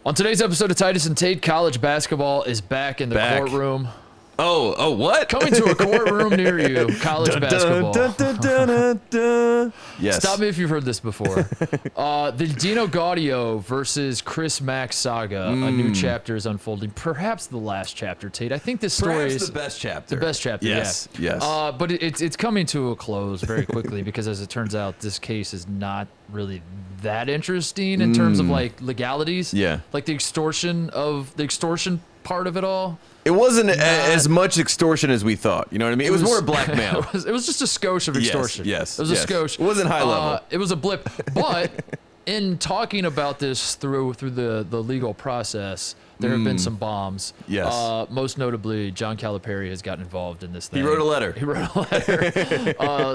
On today's episode of Titus and Tate, college basketball is back in the courtroom. Oh, what? Coming to a courtroom near you, college basketball. Yes. Stop me if you've heard this before. The Dino Gaudio versus Chris Mack saga. A new chapter is unfolding. Perhaps the last chapter, Tate. I think this story is the best chapter. The best chapter, yes, yeah. Yes. But it's coming to a close very quickly because, as it turns out, this case is not really that interesting in terms of like legalities. Yeah. Like the extortion part of it all. It wasn't as much extortion as we thought. You know what I mean? It was more blackmail. It was just a skosh of extortion. Yes. It was a skosh. It wasn't high level. It was a blip. But in talking about this through the legal process, there have been some bombs. Yes. Most notably, John Calipari has gotten involved in this thing. He wrote a letter.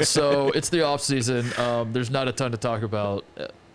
So it's the off season. There's not a ton to talk about.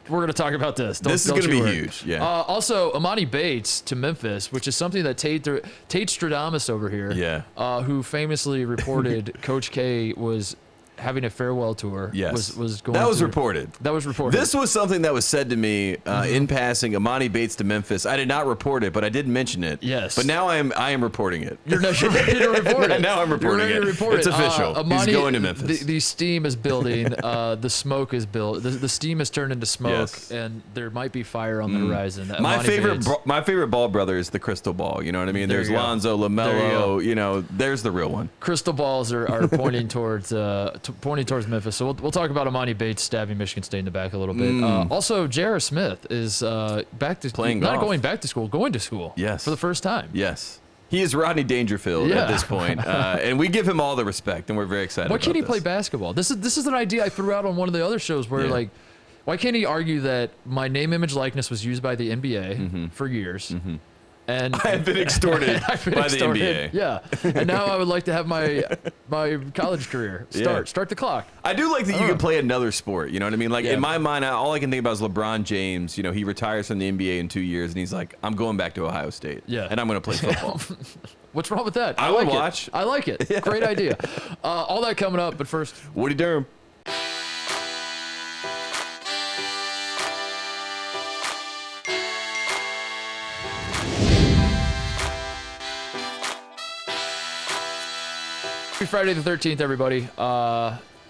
We're going to talk about this. This is going to be huge. Yeah. Also, Emoni Bates to Memphis, which is something that Tate Stradamus over here, who famously reported Coach K was having a farewell tour. Yes. Was going. That was reported. That was reported. This was something that was said to me in passing. Emoni Bates to Memphis. I did not report it, but I did mention it. Yes. But now I am reporting it. You're ready to report it. Now I'm reporting it. It's official. Emoni, he's going to Memphis. The steam is building. The smoke is built. The steam has turned into smoke, and there might be fire on the horizon. My favorite ball brother is the crystal ball. You know what I mean? There's Lonzo, LaMelo. You know, there's the real one. Crystal balls are pointing towards Memphis. So we'll talk about Emoni Bates stabbing Michigan State in the back a little bit. Also, J.R. Smith is back to playing not golf. going back to school, going to school. Yes. For the first time. Yes. He is Rodney Dangerfield at this point, and we give him all the respect, and we're very excited. Why about can't he this. play basketball? This is an idea I threw out on one of the other shows where like, why can't he argue that my name, image, likeness was used by the NBA for years? And I have been extorted by the NBA. Yeah, and now I would like to have my college career start the clock. I do like that you can play another sport. You know what I mean? Like in my mind, all I can think about is LeBron James. You know, he retires from the NBA in 2 years, and he's like, "I'm going back to Ohio State. And I'm going to play football." What's wrong with that? I would watch. I like it. Great idea. All that coming up, but first, Woody Durham. Friday the 13th, everybody.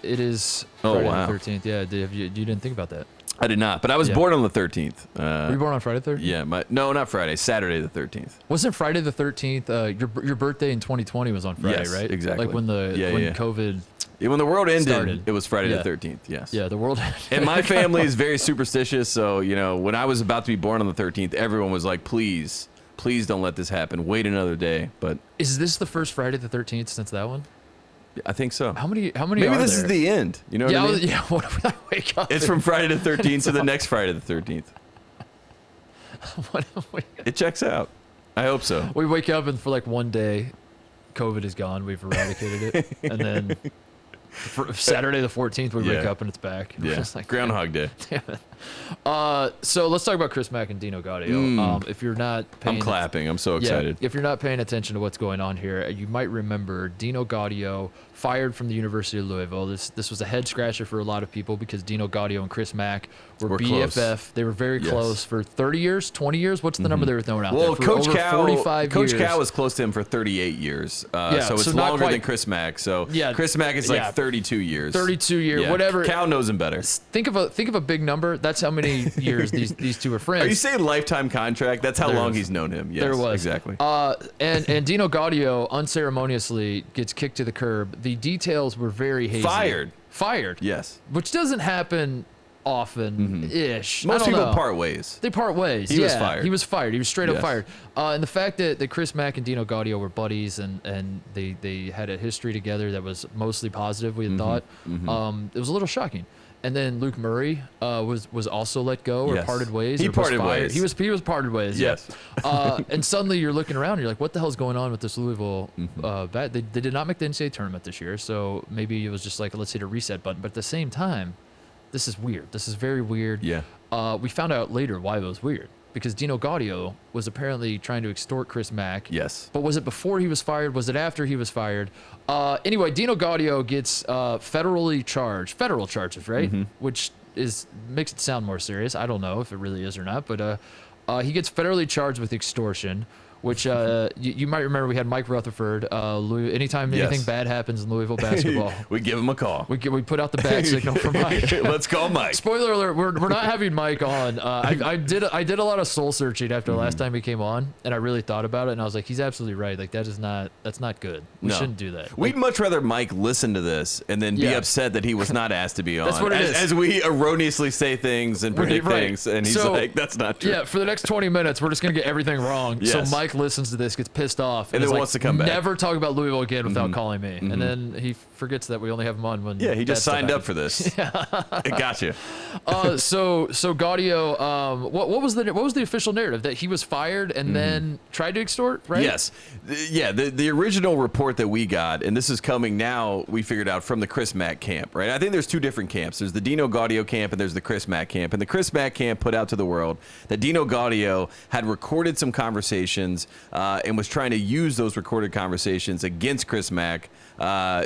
It is Friday the 13th. Yeah, you didn't think about that. I did not, but I was born on the 13th. Were you born on Friday the 13th? Yeah, no, not Friday. Saturday the 13th. Wasn't Friday the 13th? Your birthday in 2020 was on Friday, right? Exactly. Like when COVID. Yeah, when the world ended, started. It was Friday the 13th. Yes. Yeah, the world ended. And my family is very superstitious, so you know, when I was about to be born on the 13th, everyone was like, "Please, please don't let this happen. Wait another day." But is this the first Friday the 13th since that one? I think so. How many? Maybe are this there? is the end. You know what I mean? What if I wake up? It's from Friday the 13th to the next Friday the 13th. It checks out. I hope so. We wake up and for like one day, COVID is gone. We've eradicated it, and then for Saturday the 14th, we wake up and it's back. Yeah. It's like, Groundhog Day. Damn it. So let's talk about Chris Mack and Dino Gaudio. If you're not paying I'm clapping. I'm so excited. If you're not paying attention to what's going on here, you might remember Dino Gaudio fired from the University of Louisville. This was a head scratcher for a lot of people because Dino Gaudio and Chris Mack were BFF. Close. They were very close for 30 years, 20 years. What's the number they were throwing out there? Well, For Coach over Cal, 45 Coach years. Cal was close to him for 38 years. So it's not longer quite- than Chris Mack. So Yeah, Chris Mack is like yeah. 32 years. 32 years, Yeah. whatever. Cal knows him better. Think of a big number. That's how many years these two are friends. Are you saying lifetime contract? That's how There long is. he's known him. Yes, There was. Exactly. And Dino Gaudio unceremoniously gets kicked to the curb. The details were very hazy. Fired. Yes. Which doesn't happen often-ish. Most I don't people know. part ways. They part ways. He was fired. He was fired. He was straight up Yes. fired. And the fact that Chris Mack and Dino Gaudio were buddies and they had a history together that was mostly positive, we had thought, it was a little shocking. And then Luke Murray was also let go or Yes. parted ways. He or was parted fired. ways. He was parted ways. Yes. And suddenly you're looking around and you're like, what the hell's going on with this Louisville bat? They did not make the NCAA tournament this year, so maybe it was just like, let's hit a reset button. But at the same time, this is weird. This is very weird. Yeah. We found out later why it was weird. Because Dino Gaudio was apparently trying to extort Chris Mack. Yes. But was it before he was fired? Was it after he was fired? Anyway, Dino Gaudio gets federal charges, right? Which makes it sound more serious. I don't know if it really is or not, but He gets federally charged with extortion, which you might remember we had Mike Rutherford. Anytime anything bad happens in Louisville basketball, we give him a call. We put out the bad signal for Mike. Let's call Mike. Spoiler alert: we're not having Mike on. I did a lot of soul searching after the last time he came on, and I really thought about it, and I was like, he's absolutely right. Like that's not good. We shouldn't do that. We'd much rather Mike listen to this and then be upset that he was not asked to be on. That's what it is. As we erroneously say things and predict things, and he's like, that's not true. Yeah, for the next 20 minutes, we're just gonna get everything wrong. Yes. So Mike listens to this, gets pissed off, and then wants to come back. Never talk about Louisville again without calling me. And then he forgets that we only have him on when. Yeah, he just signed up for this. Gotcha. So Gaudio, what was the official narrative? That he was fired and then tried to extort, right? Yes. The original report that we got, and this is coming now, we figured out from the Chris Mack camp, right? I think there's two different camps. There's the Dino Gaudio camp and there's the Chris Mack camp. And the Chris Mack camp put out to the world that Dino Gaudio had recorded some conversations and was trying to use those recorded conversations against Chris Mack,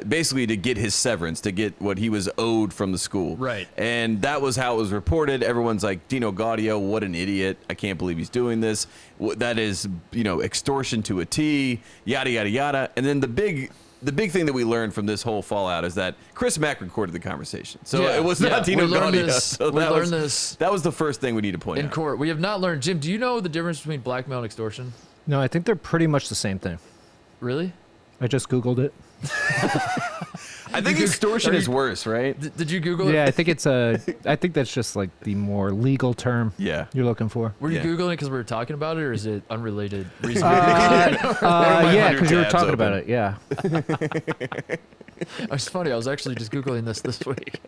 basically to get his severance, to get what he was owed from the school. Right. And that was how it was reported. Everyone's like, Dino Gaudio, what an idiot. I can't believe he's doing this. That is, extortion to a T, yada, yada, yada. And then the big thing that we learned from this whole fallout is that Chris Mack recorded the conversation. So it was not Dino Gaudio. So that was the first thing we need to point out. In court. We have not learned. Jim, do you know the difference between blackmail and extortion? No, I think they're pretty much the same thing. Really? I just Googled it. I think extortion is worse, right? Did you Google it? Yeah, I think that's just like the more legal term you're looking for. Were you Googling it because we were talking about it, or is it unrelated reason? Yeah, because you were talking about it, yeah. It's funny. I was actually just Googling this week,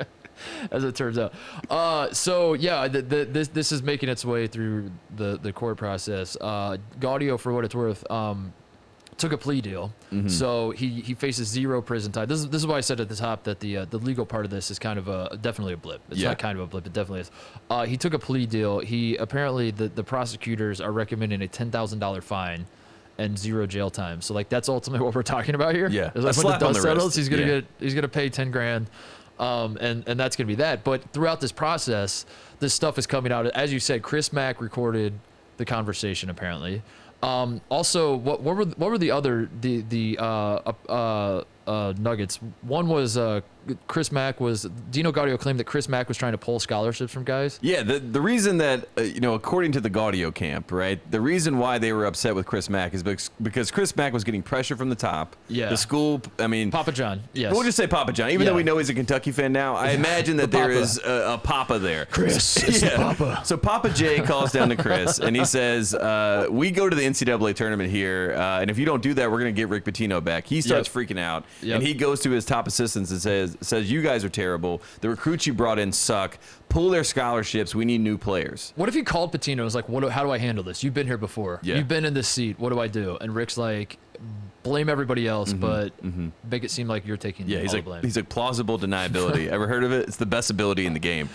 as it turns out. This is making its way through the court process. Gaudio, for what it's worth, took a plea deal, so he faces 0 prison time. This is why I said at the top that the legal part of this is kind of definitely a blip. It's not kind of a blip, it definitely is. He took a plea deal. He apparently the prosecutors are recommending a $10,000 fine and 0 jail time. So like that's ultimately what we're talking about here. Yeah, it's like when the dust settles, he's gonna pay 10 grand, and that's gonna be that. But throughout this process, this stuff is coming out. As you said, Chris Mack recorded the conversation apparently. Also, what were the other nuggets? One was Chris Mack was Dino Gaudio claimed that Chris Mack was trying to pull scholarships from guys. Yeah, the reason that according to the Gaudio camp, right, the reason why they were upset with Chris Mack is because Chris Mack was getting pressure from the top. Yeah, the school. I mean, Papa John. Yes, we'll just say Papa John, even though we know he's a Kentucky fan now. I imagine that there is a Papa there. Chris, it's the Papa. So Papa J calls down to Chris and he says, "We go to the NCAA tournament here, and if you don't do that, we're gonna get Rick Pitino back." He starts freaking out, and he goes to his top assistants and says, "You guys are terrible. The recruits you brought in suck. Pull their scholarships. We need new players." What if he called Pitino and was like, how do I handle this? You've been here before. Yeah. You've been in this seat. What do I do? And Rick's like, blame everybody else, but make it seem like you're taking all the blame. He's like plausible deniability. Ever heard of it? It's the best ability in the game.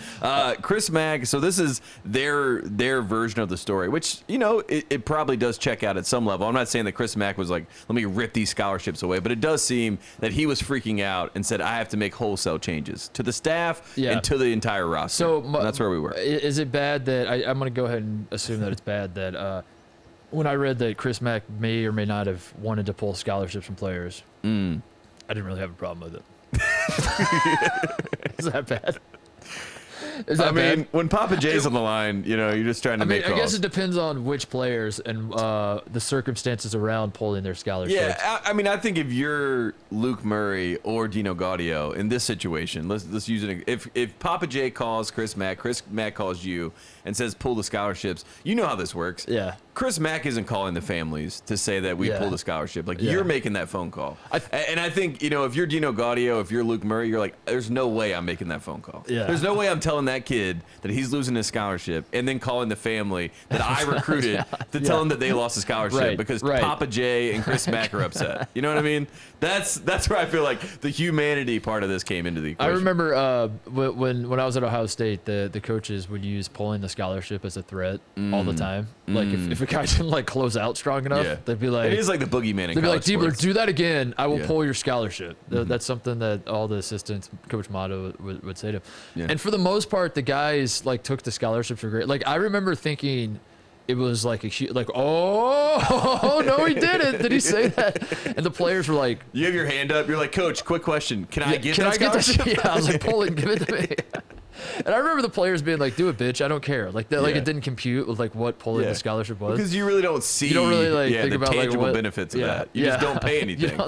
Chris Mack. So this is their version of the story, which it probably does check out at some level. I'm not saying that Chris Mack was like, let me rip these scholarships away, but it does seem that he was freaking out and said, I have to make wholesale changes to the staff and to the entire roster. So that's where we were. Is it bad that I'm going to go ahead and assume that it's bad that when I read that Chris Mack may or may not have wanted to pull scholarships from players, I didn't really have a problem with it. Is that bad? I mean, when Papa J's on the line, you're just trying to make calls. I guess it depends on which players and the circumstances around pulling their scholarships. Yeah, I mean, I think if you're Luke Murray or Dino Gaudio in this situation, let's use it. If Papa J calls Chris Mack calls you and says pull the scholarships, you know how this works. Yeah. Chris Mack isn't calling the families to say that we pulled a scholarship. Like, you're making that phone call. And I think, if you're Dino Gaudio, if you're Luke Murray, you're like, there's no way I'm making that phone call. Yeah. There's no way I'm telling that kid that he's losing his scholarship and then calling the family that I recruited to tell them that they lost a scholarship because Papa J and Chris Mack are upset. You know what I mean? That's where I feel like the humanity part of this came into the equation. I remember when I was at Ohio State, the coaches would use pulling the scholarship as a threat all the time. Like if a guy didn't close out strong enough, they'd be like, it is like the boogeyman in they'd be like, sports. Diebler, do that again, I will pull your scholarship. That's something that all the assistants, Coach Motto would say to him. And for the most part, the guys took the scholarships for great. Like, I remember thinking it was like oh no, he didn't. Did he say that? And the players were like, you have your hand up. You're like, Coach, quick question. Can I get that scholarship? Yeah, I was like, pull it and give it to me. And I remember the players being like, "Do it, bitch. I don't care." Like that, like it didn't compute with like what pulling the scholarship was. Because you really don't see. You don't really like think the about tangible like benefits of that. You just don't pay anything.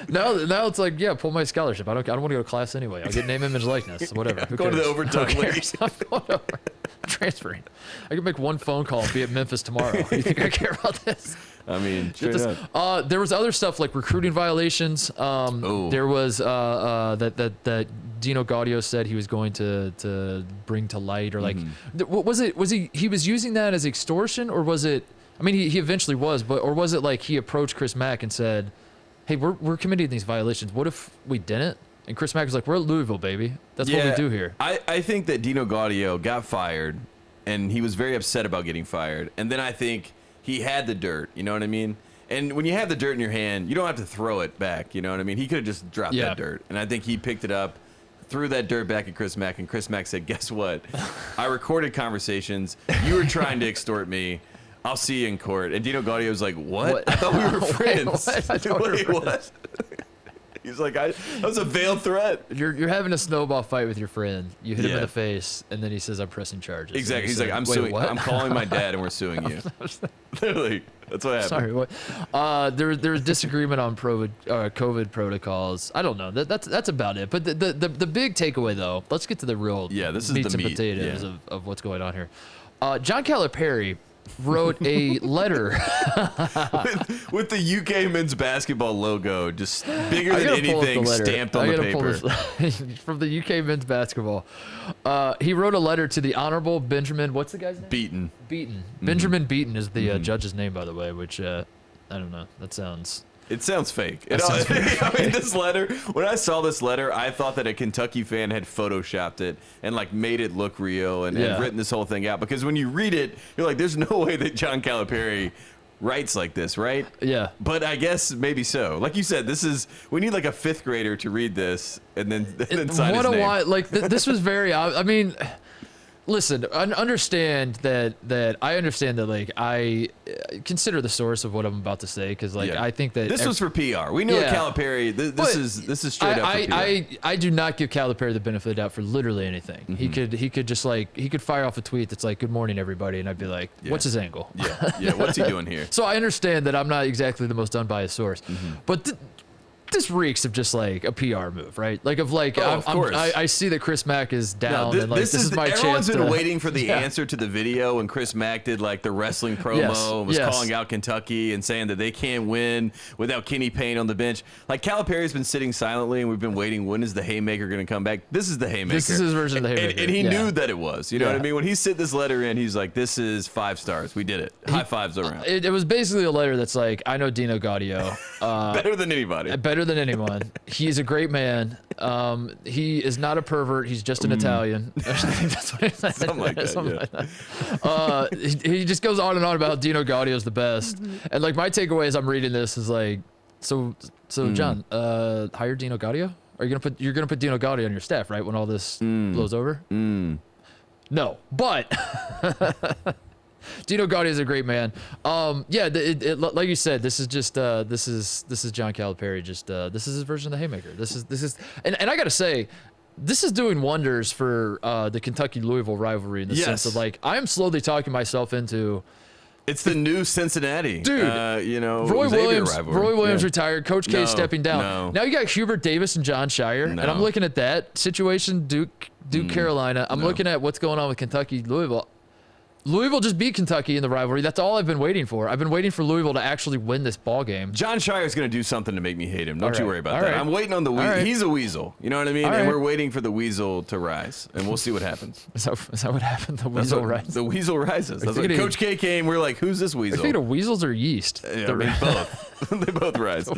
Now it's like, pull my scholarship. I don't want to go to class anyway. I'll get name, image, likeness, whatever. Go to the overtime league. I'm transferring. I can make one phone call and be at Memphis tomorrow. You think I care about this? I mean, there was other stuff like recruiting violations. There was that Dino Gaudio said he was going to bring to light, or like, what was it? Was he was using that as extortion, or was it? I mean, he eventually was, or was it like he approached Chris Mack and said, "Hey, we're committing these violations. What if we didn't?" And Chris Mack was like, "We're at Louisville, baby. That's what we do here." I think that Dino Gaudio got fired, and he was very upset about getting fired. And then I think he had the dirt, you know what I mean? And when you have the dirt in your hand, you don't have to throw it back, you know what I mean? He could have just dropped that dirt. And I think he picked it up, threw that dirt back at Chris Mack, and Chris Mack said, "Guess what? I recorded conversations. You were trying to extort me. I'll see you in court." And Dino Gaudio was like, what? I thought we were friends. Wait, what? He's like, that was a veiled threat. You're having a snowball fight with your friend. You hit him in the face, and then he says, "I'm pressing charges." Exactly. He's like, "I'm suing. What? I'm calling my dad, and we're suing you." Literally, that's what happened. Sorry, what? There was disagreement on COVID protocols. I don't know. That's about it. But the big takeaway, though, let's get to the real this is meats the and meat. potatoes of what's going on here. John Calipari wrote a letter with the UK men's basketball logo just bigger than anything stamped on the paper. From the UK men's basketball. He wrote a letter to the Honorable Benjamin, what's the guy's name? Beaton. Benjamin Beaton is the judge's name, by the way, which I don't know. That sounds... It sounds fake. I mean, this letter, when I saw this letter, I thought that a Kentucky fan had photoshopped it and like made it look real and written this whole thing out. Because when you read it, you're like, there's no way that John Calipari writes like this, right? Yeah. But I guess maybe so. Like you said, we need like a 5th grader to read this and then sign his name. Like this was very, I mean... Listen, understand that I understand that, like, I consider the source of what I'm about to say, because like I think that this was for PR. We knew Calipari. This is straight up for PR. I do not give Calipari the benefit of the doubt for literally anything. He could just like fire off a tweet that's like, "Good morning, everybody," and I'd be like, "What's his angle?" Yeah. What's he doing here? So I understand that I'm not exactly the most unbiased source, but. This reeks of just like a PR move, right? Like of course. I see that Chris Mack is down, and like this is my chance. Everyone's been waiting for the answer to the video when Chris Mack did like the wrestling promo and was calling out Kentucky and saying that they can't win without Kenny Payne on the bench. Like Calipari's been sitting silently, and we've been waiting. When is the haymaker going to come back? This is the haymaker. This is his version of the haymaker, and he knew that it was. You know what I mean? When he sent this letter in, he's like, "This is 5 stars. We did it. High fives around." It was basically a letter that's like, "I know Dino Gaudio better than anybody. Better than anyone. He's a great man. He is not a pervert. He's just an Italian." I think that's what he said. Something like that. He just goes on and on about Dino Gaudio's the best. And like my takeaway as I'm reading this is like, so John, hire Dino Gaudio? Are you gonna put Dino Gaudio on your staff, right, when all this blows over? No, but Dino Gaudio is a great man. Like you said, this is just this is John Calipari. Just this is his version of the haymaker. This is, and I gotta say, this is doing wonders for the Kentucky-Louisville rivalry in the sense of like I'm slowly talking myself into. It's the new Cincinnati, dude. Roy Williams retired. Coach K stepping down. Now you got Hubert Davis and John Shire, and I'm looking at that situation. Duke, Carolina. I'm looking at what's going on with Kentucky, Louisville. Louisville just beat Kentucky in the rivalry. That's all I've been waiting for. I've been waiting for Louisville to actually win this ball game. John Shire's going to do something to make me hate him. Don't you worry about that. I'm waiting on the weasel. He's a weasel. You know what I mean? And we're waiting for the weasel to rise, and we'll see what happens. Is that what happened? The weasel rises? The weasel rises. That's like Coach K came. We're like, who's this weasel? I think of weasels or yeast? Yeah, both. They both rise.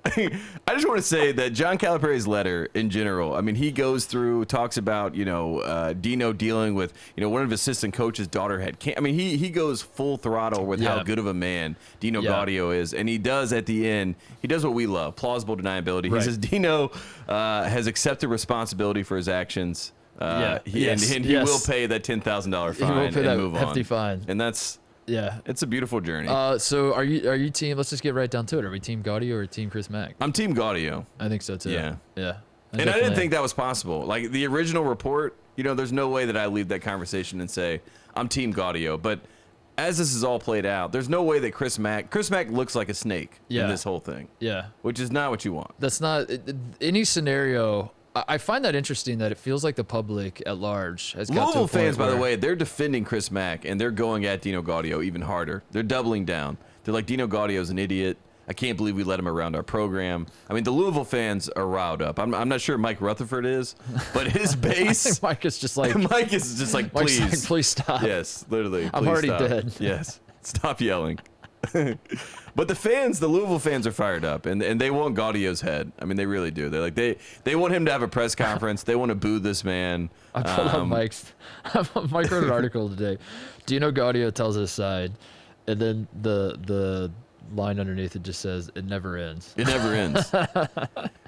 I just want to say that John Calipari's letter in general, I mean, he goes through, talks about, Dino dealing with, one of his assistant coach's daughter had cancer. I mean, he goes full throttle with how good of a man Dino Gaudio is. And he does at the end, he does what we love, plausible deniability. He says Dino has accepted responsibility for his actions. And he will pay that $10,000 fine and move on. Hefty fine. And that's it's a beautiful journey. So are you team? Let's just get right down to it. Are we Team Gaudio or Team Chris Mack? I'm Team Gaudio. I think so too. Yeah. And I didn't think that was possible. Like the original report, there's no way that I leave that conversation and say I'm Team Gaudio. But as this is all played out, there's no way that Chris Mack looks like a snake in this whole thing. Yeah. Which is not what you want. That's not any scenario. I find that interesting that it feels like the public at large has got to a Louisville point fans, by where, the way, they're defending Chris Mack and they're going at Dino Gaudio even harder. They're doubling down. They're like, Dino Gaudio's an idiot. I can't believe we let him around our program. I mean, the Louisville fans are riled up. I'm not sure Mike Rutherford is, but his base. I think Mike is just like, please. Like, please stop. Yes, literally. I'm already dead. Yes, stop yelling. But the Louisville fans are fired up, and they want Gaudio's head. I mean, they really do. They're like they want him to have a press conference. They want to boo this man. I pulled up Mike wrote an article today. Dino Gaudio tells his side, and then the line underneath it just says, "It never ends." It never ends.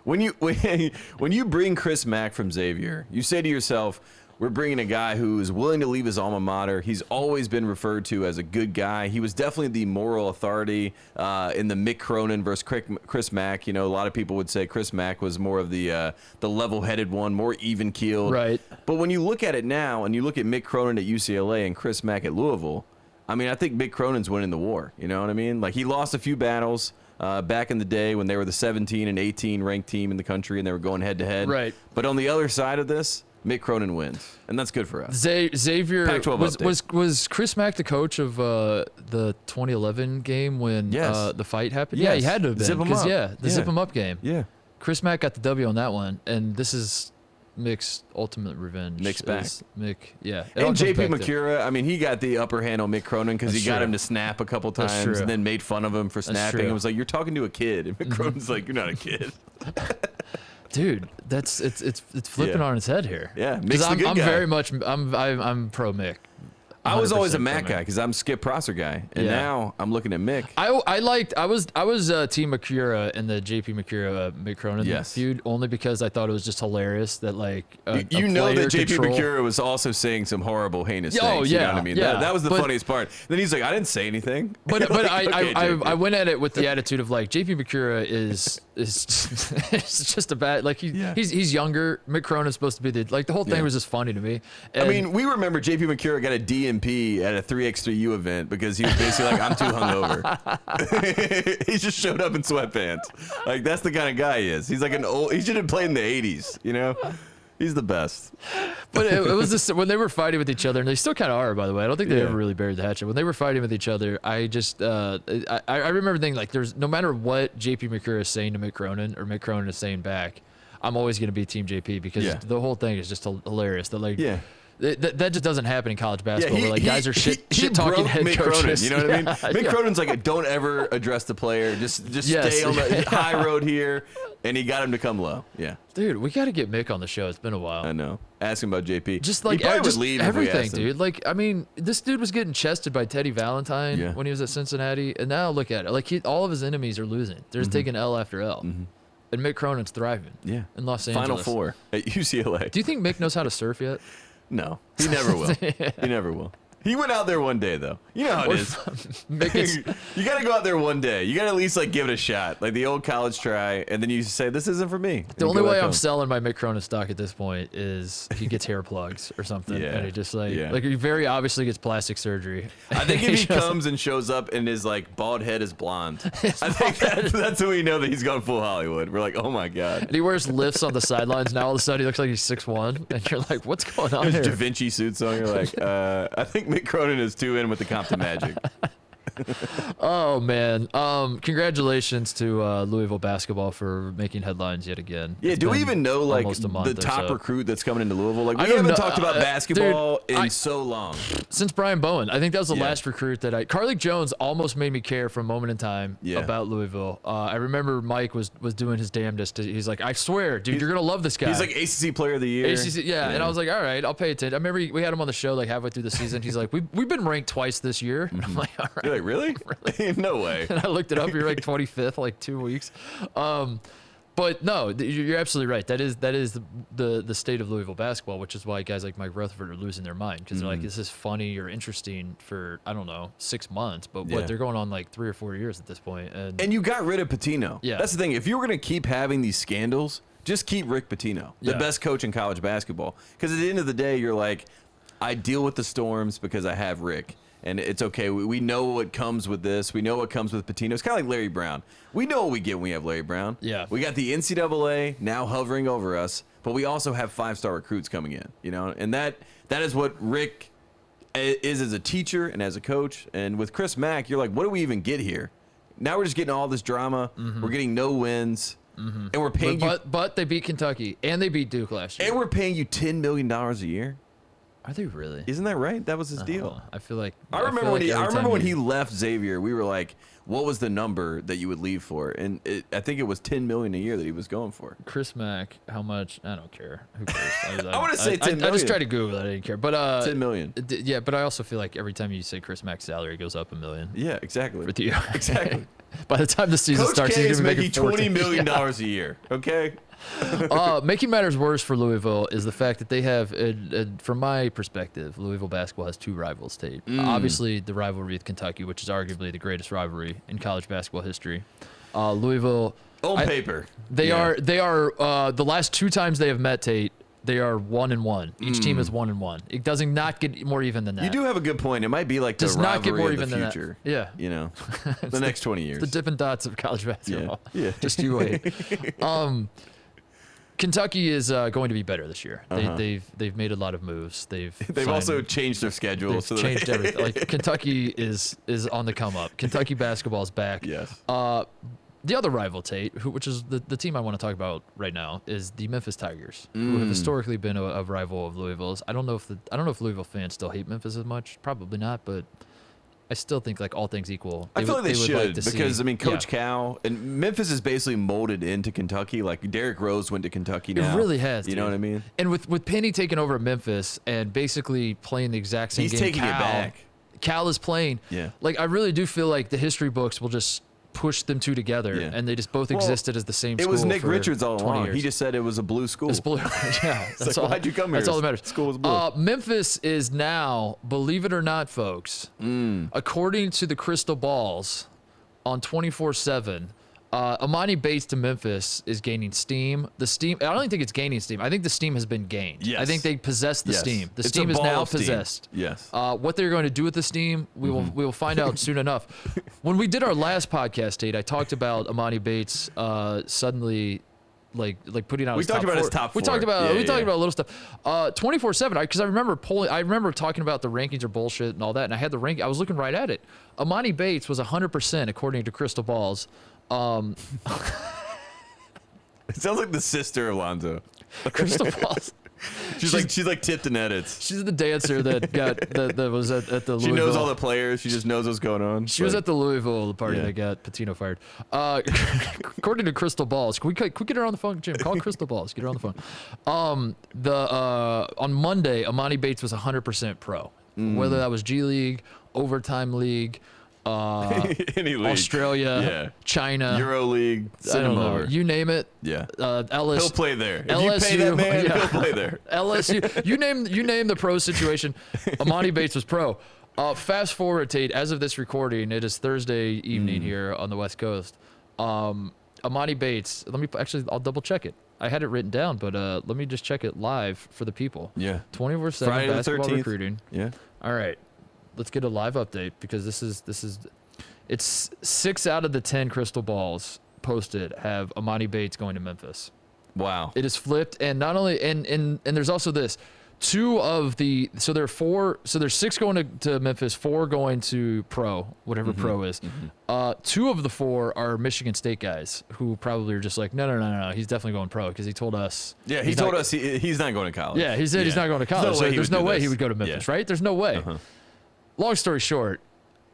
When you bring Chris Mack from Xavier, you say to yourself, we're bringing a guy who is willing to leave his alma mater. He's always been referred to as a good guy. He was definitely the moral authority in the Mick Cronin versus Chris Mack. A lot of people would say Chris Mack was more of the level-headed one, more even-keeled. Right. But when you look at it now, and you look at Mick Cronin at UCLA and Chris Mack at Louisville, I mean, I think Mick Cronin's winning the war. You know what I mean? Like, he lost a few battles back in the day when they were the 17 and 18 ranked team in the country and they were going head-to-head. Right. But on the other side of this, Mick Cronin wins, and that's good for us. Xavier Pac-12 was Chris Mack the coach of the 2011 game when the fight happened? Yes. Yeah, he had to have been. Zip 'em up. The zip 'em up game. Yeah. Chris Mack got the W on that one, and this is Mick's ultimate revenge. Mick's back. Mick, yeah. And JP McCura, I mean, he got the upper hand on Mick Cronin because he got him to snap a couple times and then made fun of him for snapping. It was like, you're talking to a kid, and Mick Cronin's like, you're not a kid. Dude, it's flipping on its head here. Yeah, Mick's the good I'm guy. very much I'm pro Mick. I was always a Mack guy because I'm Skip Prosser guy, and now I'm looking at Mick. I was Team McCura in the JP McCura Mick Cronin feud only because I thought it was just hilarious that that JP McCura was also saying some horrible heinous things. You know what I mean? Yeah. That was the funniest part. Then he's like, I didn't say anything. But like, I went at it with the attitude of like JP McCura is it's just a bad he's younger. Mick Cronin's supposed to be the whole thing was just funny to me. And, I mean, we remember JP McCura got a DMP at a 3x3U event because he was basically like, I'm too hungover. He just showed up in sweatpants. Like, that's the kind of guy he is. He's like he should have played in the 80s, He's the best. But it was just when they were fighting with each other, and they still kind of are, by the way. I don't think they ever really buried the hatchet. When they were fighting with each other, I just I remember thinking like, there's no matter what JP McCura is saying to Mick Cronin or Mick Cronin is saying back, I'm always going to be Team JP because the whole thing is just hilarious. That that just doesn't happen in college basketball. Where guys are shit talking head Mick coaches. Cronin, you know what I mean? Mick Cronin's like, don't ever address the player. Just stay on the high road here. And he got him to come low. Yeah. Dude, we got to get Mick on the show. It's been a while. I know. Ask him about JP. Just like everything, dude. Like, I mean, this dude was getting chested by Teddy Valentine when he was at Cincinnati, and now look at it. Like, all of his enemies are losing. They're just taking L after L. And Mick Cronin's thriving. Yeah. In Los Angeles. Final Four at UCLA. Do you think Mick knows how to surf yet? No, he never will. He never will. He went out there one day, though. You know how it is. You got to go out there one day. You got to at least give it a shot, like the old college try, and then you say, "This isn't for me." The only way I'm selling my Mick Cronin stock at this point is he gets hair plugs or something, and he just he very obviously gets plastic surgery. I think if he comes and shows up and his bald head is blonde, I think that's when we know that he's gone full Hollywood. We're like, oh my god. And he wears lifts on the sidelines. Now all of a sudden he looks like he's 6'1", and you're like, what's going on here? Da Vinci suits on. You're like, I think Mick Cronin is too in with the Compton Magic. Oh man! Congratulations to Louisville basketball for making headlines yet again. Yeah, do we even know the top recruit that's coming into Louisville? We haven't talked about basketball in so long. Since Brian Bowen, I think that was the last recruit that Carlik Jones almost made me care for a moment in time about Louisville. I remember Mike was doing his damnedest. He's like, I swear, dude, you're gonna love this guy. He's like ACC Player of the Year. ACC, and I was like, all right, I'll pay attention. I remember we had him on the show halfway through the season. He's like, we've been ranked twice this year. And I'm like, all right. You're like, really? No way. And I looked it up. You're 25th, 2 weeks. But no, you're absolutely right. That is the state of Louisville basketball, which is why guys like Mike Rutherford are losing their mind because they're like, this is funny or interesting for, I don't know, 6 months, but what they're going on like 3 or 4 years at this point. And you got rid of Pitino. Yeah. That's the thing. If you were going to keep having these scandals, just keep Rick Pitino, the best coach in college basketball. Because at the end of the day, you're like, I deal with the storms because I have Rick. And it's okay. We know what comes with this. We know what comes with Pitino. It's kind of like Larry Brown. We know what we get when we have Larry Brown. Yeah. We got the NCAA now hovering over us, but we also have 5-star recruits coming in. You know, and that is what Rick is as a teacher and as a coach. And with Chris Mack, you're like, what do we even get here? Now we're just getting all this drama. We're getting no wins, and we're paying but they beat Kentucky and they beat Duke last year. and we're paying you $10 million a year. Are they really? Isn't that right? That was his deal. I feel like I remember when he left Xavier, we were like, what was the number that you would leave for? And I think it was $10 million a year that he was going for. Chris Mack, how much? I don't care. Who cares? I want to say $10 million. I just tried to Google it. I didn't care. But $10 million. Yeah, but I also feel like every time you say Chris Mack's salary goes up $1 million. Yeah, exactly. For the Exactly. By the time the season Coach starts, K he's is going to making $20 million a year. Okay. Making matters worse for Louisville is the fact that they have, from my perspective, Louisville basketball has 2 rivals, Tate. Obviously, the rivalry with Kentucky, which is arguably the greatest rivalry in college basketball history. Louisville, on paper, they are the last 2 times they have met, Tate. They are 1-1. Each team is 1-1. It does not get more even than that. You do have a good point. It might be like the does not get more rivalry even of the than future. that. Yeah, you know, the next 20 years. The Dippin' Dots of college basketball. Yeah. Just you wait. Kentucky is going to be better this year. They've made a lot of moves. They've also changed their schedule. They've changed everything. Like Kentucky is on the come up. Kentucky basketball is back. Yes. The other rival, Tate, which is the team I want to talk about right now, is the Memphis Tigers, who have historically been a rival of Louisville's. I don't know if Louisville fans still hate Memphis as much. Probably not, but I still think, like, all things equal, I feel like they should, like because I mean, Coach Cal and Memphis is basically molded into Kentucky. Like Derrick Rose went to Kentucky now. It really has. You know what I mean? And with Penny taking over at Memphis and basically playing the exact same game, he's taking it back. Cal is playing. Yeah. Like, I really do feel like the history books will just push them 2 together, and they just both existed as the same school. It was Nick Richards all along. Years. He just said it was a blue school. It's blue. Yeah. That's like, why'd you come here? That's all that matters. School was blue. Memphis is now, believe it or not, folks, according to the crystal balls on 24/7, Emoni Bates to Memphis is gaining steam. I don't even think it's gaining steam. I think the steam has been gained. Yes. I think they possess the steam. The It's steam a is ball now of steam. possessed. Yes. What they're going to do with the steam, we will find out soon enough. When we did our last podcast, Tate, I talked about Emoni Bates suddenly like putting out. We talked about his top 4. We talked about a little stuff. 24/7. Because I remember talking about the rankings are bullshit and all that, and I had the rank. I was looking right at it. Emoni Bates was 100% according to Crystal Balls. It sounds like the sister of Lonzo. Crystal Balls. She's like tipped and edits. She's the dancer that was at the Louisville. She knows all the players. She just knows what's going on. She was at the Louisville party that got Pitino fired. According to Crystal Balls, can we get her on the phone, Jim? Call Crystal Balls. Get her on the phone. On Monday, Emoni Bates was 100% pro. Whether that was G League, Overtime League, any league. Australia, China, Euro League, I don't know. You name it. Yeah. LSU. He'll play there. If LSU, you pay that man, he'll play there. LSU. You name the pro situation. Emoni Bates was pro. Fast forward, Tate, as of this recording, it is Thursday evening here on the West Coast. Emoni Bates, I'll double check it. I had it written down, but let me just check it live for the people. Yeah. 24/7 basketball recruiting. Yeah. All right. Let's get a live update because it's 6 out of the 10 crystal balls posted have Emoni Bates going to Memphis. Wow. It is flipped, and not only and there's also this. 2 of the there are 4, so there's 6 going to Memphis, 4 going to pro, whatever pro is. 2 of the 4 are Michigan State guys who probably are just like, no, he's definitely going pro because he told us. Yeah, he told us he's not going to college. Yeah, he said he's not going to college. There's no way he would go to Memphis, right? There's no way. Long story short,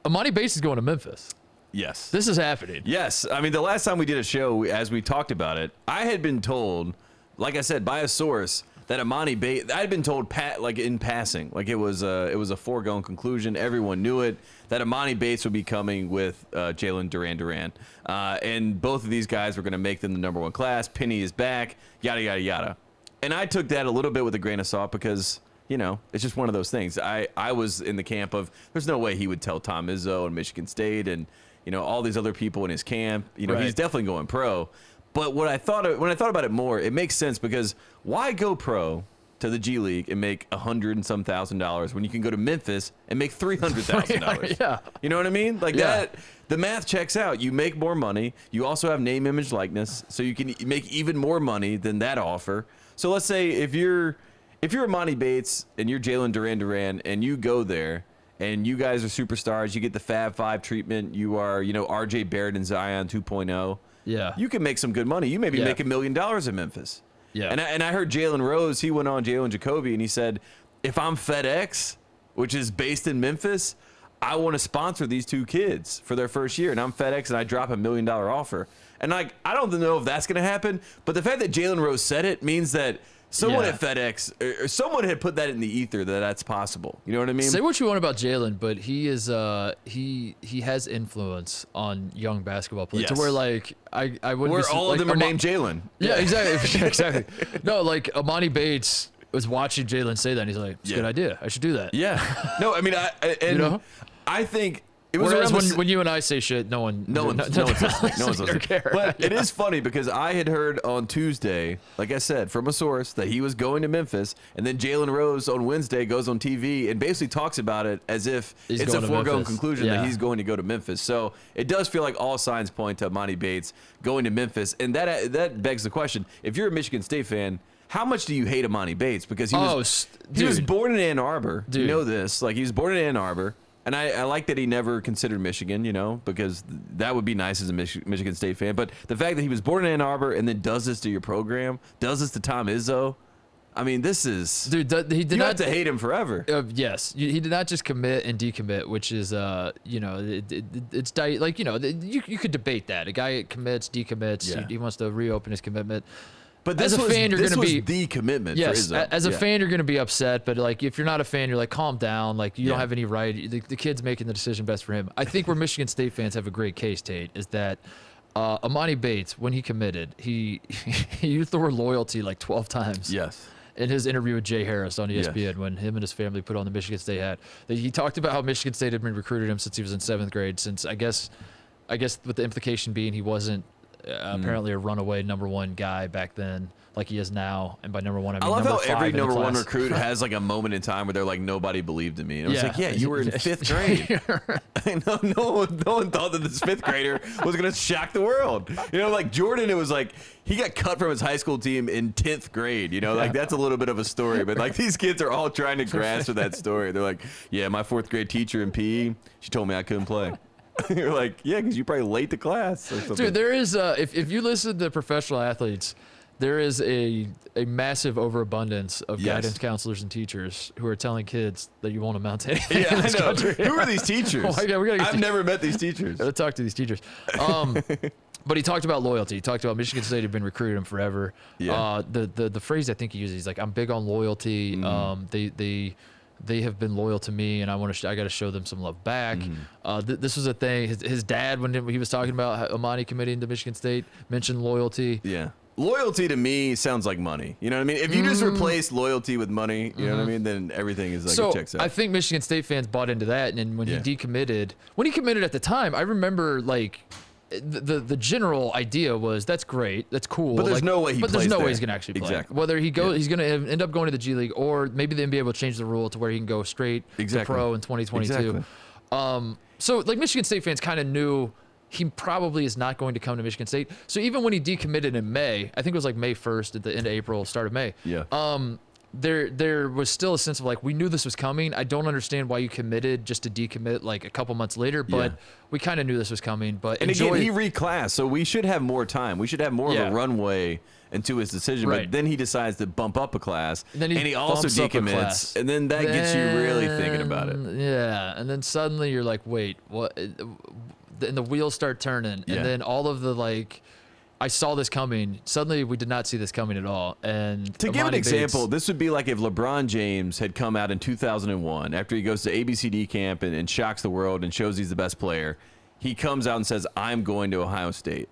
Emoni Bates is going to Memphis. Yes. This is happening. Yes. I mean, the last time we did a show, as we talked about it, I had been told, like I said, by a source, that Emoni Bates, I'd been told like in passing, like it was a foregone conclusion. Everyone knew it, that Emoni Bates would be coming with Jalen Duran. And both of these guys were going to make them the number 1 class. Penny is back, yada, yada, yada. And I took that a little bit with a grain of salt because, you know, it's just one of those things. I was in the camp of there's no way he would tell Tom Izzo and Michigan State and, you know, all these other people in his camp. You know, he's definitely going pro. But when I thought about it more, it makes sense because why go pro to the G League and make $100 and some $1,000 when you can go to Memphis and make $300,000? Yeah. You know what I mean? Like that, the math checks out. You make more money. You also have name, image, likeness, so you can make even more money than that offer. So let's say if you're Emoni Bates and you're Jalen Duran and you go there and you guys are superstars, you get the Fab Five treatment. You are, you know, R.J. Barrett and Zion 2.0. Yeah, you can make some good money. You maybe make $1 million in Memphis. Yeah, and I heard Jalen Rose. He went on Jalen Jacoby and he said, if I'm FedEx, which is based in Memphis, I want to sponsor these 2 kids for their first year, and I'm FedEx and I drop $1 million offer. And like, I don't know if that's going to happen, but the fact that Jalen Rose said it means that someone at FedEx or someone had put that in the ether that that's possible. You know what I mean? Say what you want about Jalen, but he is he has influence on young basketball players to where like I wouldn't. Where be, all like, of them are named Jalen. Yeah, exactly, exactly. No, like Emoni Bates was watching Jalen say that, and he's like, "It's a good idea. I should do that." Yeah. No, I mean, you know? I think. It was Whereas when you and I say shit, no one's listening. But it is funny because I had heard on Tuesday, like I said, from a source that he was going to Memphis, and then Jalen Rose on Wednesday goes on TV and basically talks about it as if it's a foregone conclusion that he's going to go to Memphis. So it does feel like all signs point to Emoni Bates going to Memphis, and that begs the question: if you're a Michigan State fan, how much do you hate Emoni Bates? Because he was born in Ann Arbor. Dude. You know this? Like, he was born in Ann Arbor. And I like that he never considered Michigan, you know, because that would be nice as a Michigan State fan. But the fact that he was born in Ann Arbor and then does this to your program, does this to Tom Izzo, I mean, this is... Dude, he did you not... have to hate him forever. Yes. He did not just commit and decommit, which is, you know, it's... Like, you know, you could debate that. A guy commits, decommits, he wants to reopen his commitment. But this as a fan, you're going to be the commitment. Yes, for Izzo. As a fan, you're going to be upset. But like, if you're not a fan, you're like, calm down. Like, you don't have any right. The kid's making the decision best for him. I think where Michigan State fans have a great case, Tate, is that Emoni Bates, when he committed, he used the word loyalty like 12 times. Yes. In his interview with Jay Harris on ESPN, when him and his family put on the Michigan State hat, he talked about how Michigan State had been recruiting him since he was in 7th grade. Since I guess with the implication being he wasn't apparently a runaway #1 guy back then, like he is now. And by #1, I mean I love number how 5 every in the #1 class. recruit has like a moment in time where they're like, nobody believed in me. And I was like, yeah, you were in 5th grade. no one thought that this 5th grader was going to shock the world. You know, like Jordan, it was like he got cut from his high school team in 10th grade. You know, like that's a little bit of a story. But like these kids are all trying to grasp that story. They're like, yeah, my 4th grade teacher in PE, she told me I couldn't play. You're like, yeah, because you're probably late to class or something. Dude, there is, if you listen to professional athletes, there is a massive overabundance of guidance counselors and teachers who are telling kids that you won't amount to anything in this country. Who are these teachers? Oh my God, I've never met these teachers. Gotta talk to these teachers. But he talked about loyalty. He talked about Michigan State had been recruiting him forever. Yeah. The phrase I think he uses, he's like, I'm big on loyalty. They have been loyal to me, and I got to show them some love back. This was a thing. His dad, when he was talking about Emoni committing to Michigan State, mentioned loyalty. Yeah. Loyalty to me sounds like money. You know what I mean? If you just replace loyalty with money, you know what I mean? Then everything is like it checks out. I think Michigan State fans bought into that, and when he committed at the time, I remember like the general idea was that's great, that's cool. But there's no way he's going to actually play. Exactly. Whether he's going to end up going to the G League, or maybe the NBA will change the rule to where he can go straight to pro in 2022. Exactly. So like Michigan State fans kind of knew he probably is not going to come to Michigan State. So even when he decommitted in May, I think it was like May 1st at the end of April, start of May. Yeah. There was still a sense of like, we knew this was coming. I don't understand why you committed just to decommit like a couple months later, but we kind of knew this was coming. But again, he reclassed, so we should have more time. We should have more of a runway into his decision. But then he decides to bump up a class, and he also decommits, and then that gets you really thinking about it. Yeah, and then suddenly you're like, wait, what? And the wheels start turning, and then all of the like I saw this coming. Suddenly, we did not see this coming at all. And to give an example, this would be like if LeBron James had come out in 2001 after he goes to ABCD camp and shocks the world and shows he's the best player. He comes out and says, I'm going to Ohio State.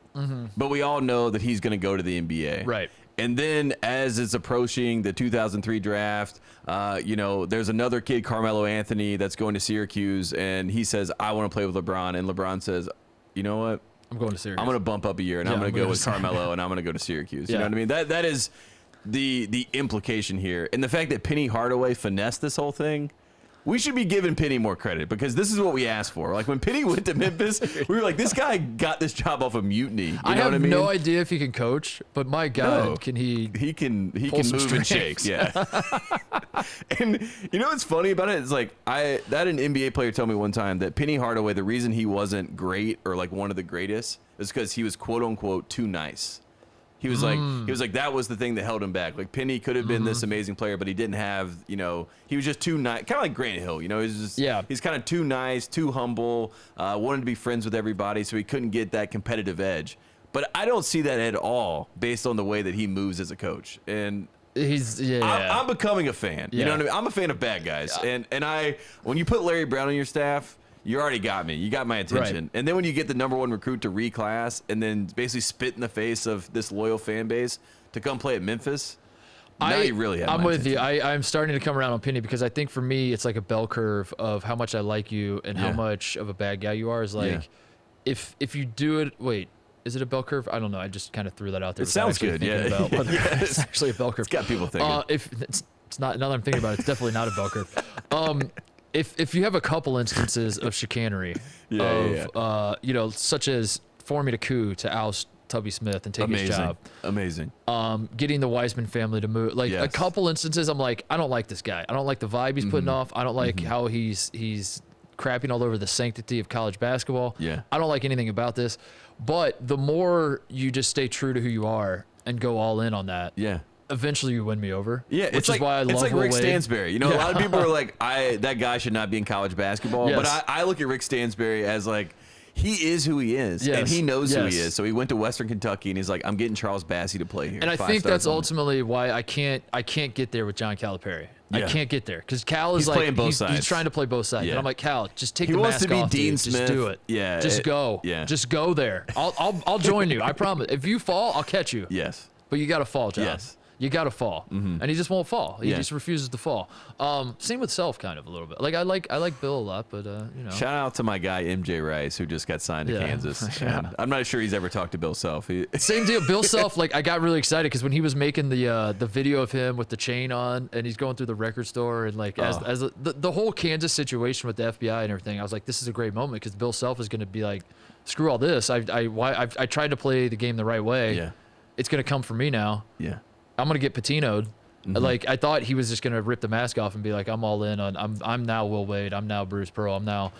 But we all know that he's going to go to the NBA. Right. And then as it's approaching the 2003 draft, there's another kid, Carmelo Anthony, that's going to Syracuse. And he says, I want to play with LeBron. And LeBron says, you know what? I'm going to Syracuse. I'm going to bump up a year, and I'm going to go with Carmelo, and I'm going to go to Syracuse. You know what I mean? That is the implication here. And the fact that Penny Hardaway finessed this whole thing, we should be giving Penny more credit because this is what we asked for. Like when Penny went to Memphis, we were like, this guy got this job off of mutiny. You know I have what I mean? no idea if he can coach, but my God, can he? He can move and shake. Yeah. And you know what's funny about it? It's like an NBA player told me one time that Penny Hardaway, the reason he wasn't great or like one of the greatest is because he was quote unquote too nice. He was like that was the thing that held him back. Like Penny could have been this amazing player, but he didn't have, he was just too nice. Kind of like Grant Hill, he's kind of too nice, too humble, wanted to be friends with everybody, so he couldn't get that competitive edge. But I don't see that at all based on the way that he moves as a coach. And I'm becoming a fan. You know what I mean? I'm a fan of bad guys. And when you put Larry Brown on your staff, you already got me. You got my attention. Right. And then when you get the #1 recruit to reclass and then basically spit in the face of this loyal fan base to come play at Memphis, now you really have I'm my with attention. you. I'm starting to come around on Penny because I think for me, it's like a bell curve of how much I like you and how much of a bad guy you are. Is like, if you do it, wait, is it a bell curve? I don't know. I just kind of threw that out there. It sounds good. About whether it's actually a bell curve. It's got people thinking. If it's not, now that I'm thinking about it, it's definitely not a bell curve. If you have a couple instances of chicanery, such as forming a coup to oust Tubby Smith and take his job. Amazing. Getting the Weissman family to move. Like a couple instances, I'm like, I don't like this guy. I don't like the vibe he's putting off. I don't like how he's crapping all over the sanctity of college basketball. Yeah. I don't like anything about this. But the more you just stay true to who you are and go all in on that. Yeah. Eventually you win me over. Yeah, which is why I love it's like Will Rick Wade. Stansberry. A lot of people are like, that guy should not be in college basketball. Yes. But I look at Rick Stansberry as like, he is who he is, and he knows who he is. So he went to Western Kentucky, and he's like, I'm getting Charles Bassey to play here. And I think that's ultimately why I can't get there with John Calipari. I can't get there because Cal is playing both sides. He's trying to play both sides. And I'm like, Cal, just take the wants mask to be off, Dean dude. Smith. Just do it. Yeah, just go. Yeah, just go there. I'll join you. I promise. If you fall, I'll catch you. Yes, but you got to fall, John. Yes. You got to fall, and he just won't fall. He just refuses to fall. Same with Self, kind of a little bit. Like I like Bill a lot, but Shout out to my guy MJ Rice, who just got signed to Kansas. And I'm not sure he's ever talked to Bill Self. Same deal. Bill Self, like I got really excited because when he was making the video of him with the chain on, and he's going through the record store, and like as the whole Kansas situation with the FBI and everything, I was like, this is a great moment because Bill Self is going to be like, screw all this. I tried to play the game the right way. Yeah, it's going to come for me now. Yeah. I'm gonna get patinoed. Like I thought he was just gonna rip the mask off and be like, I'm all in on. I'm now Will Wade. I'm now Bruce Pearl. I'm now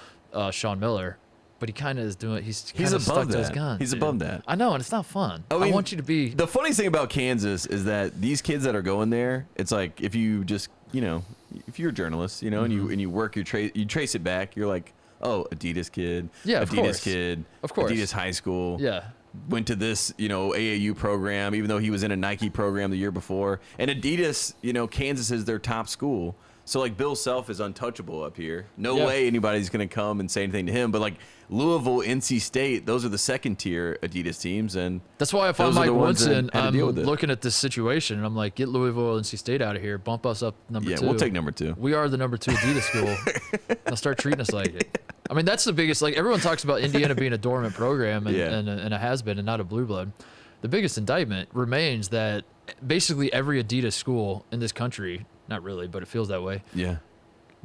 Sean Miller. But he kind of is doing. He's above stuck that. to his guns. He's above that. I know, and it's not fun. I want you to be. The funniest thing about Kansas is that these kids that are going there, it's like if you just if you're a journalist, and you work you trace it back. You're like, oh, Adidas kid. Yeah, of Adidas course. kid. Of course. Adidas high school. Yeah. Went to this, AAU program, even though he was in a Nike program the year before. And Adidas, Kansas is their top school. So, like, Bill Self is untouchable up here. No way anybody's going to come and say anything to him. But, like, Louisville, NC State, those are the second-tier Adidas teams. And that's why if I'm Mike Woodson, I'm looking at this situation, and I'm like, get Louisville, NC State out of here. Bump us up number 2. Yeah, we'll take number 2. We are the number 2 Adidas school. They'll start treating us like it. I mean, that's the biggest. Like, everyone talks about Indiana being a dormant program and a has-been and not a blue blood. The biggest indictment remains that basically every Adidas school in this country, not really, but it feels that way,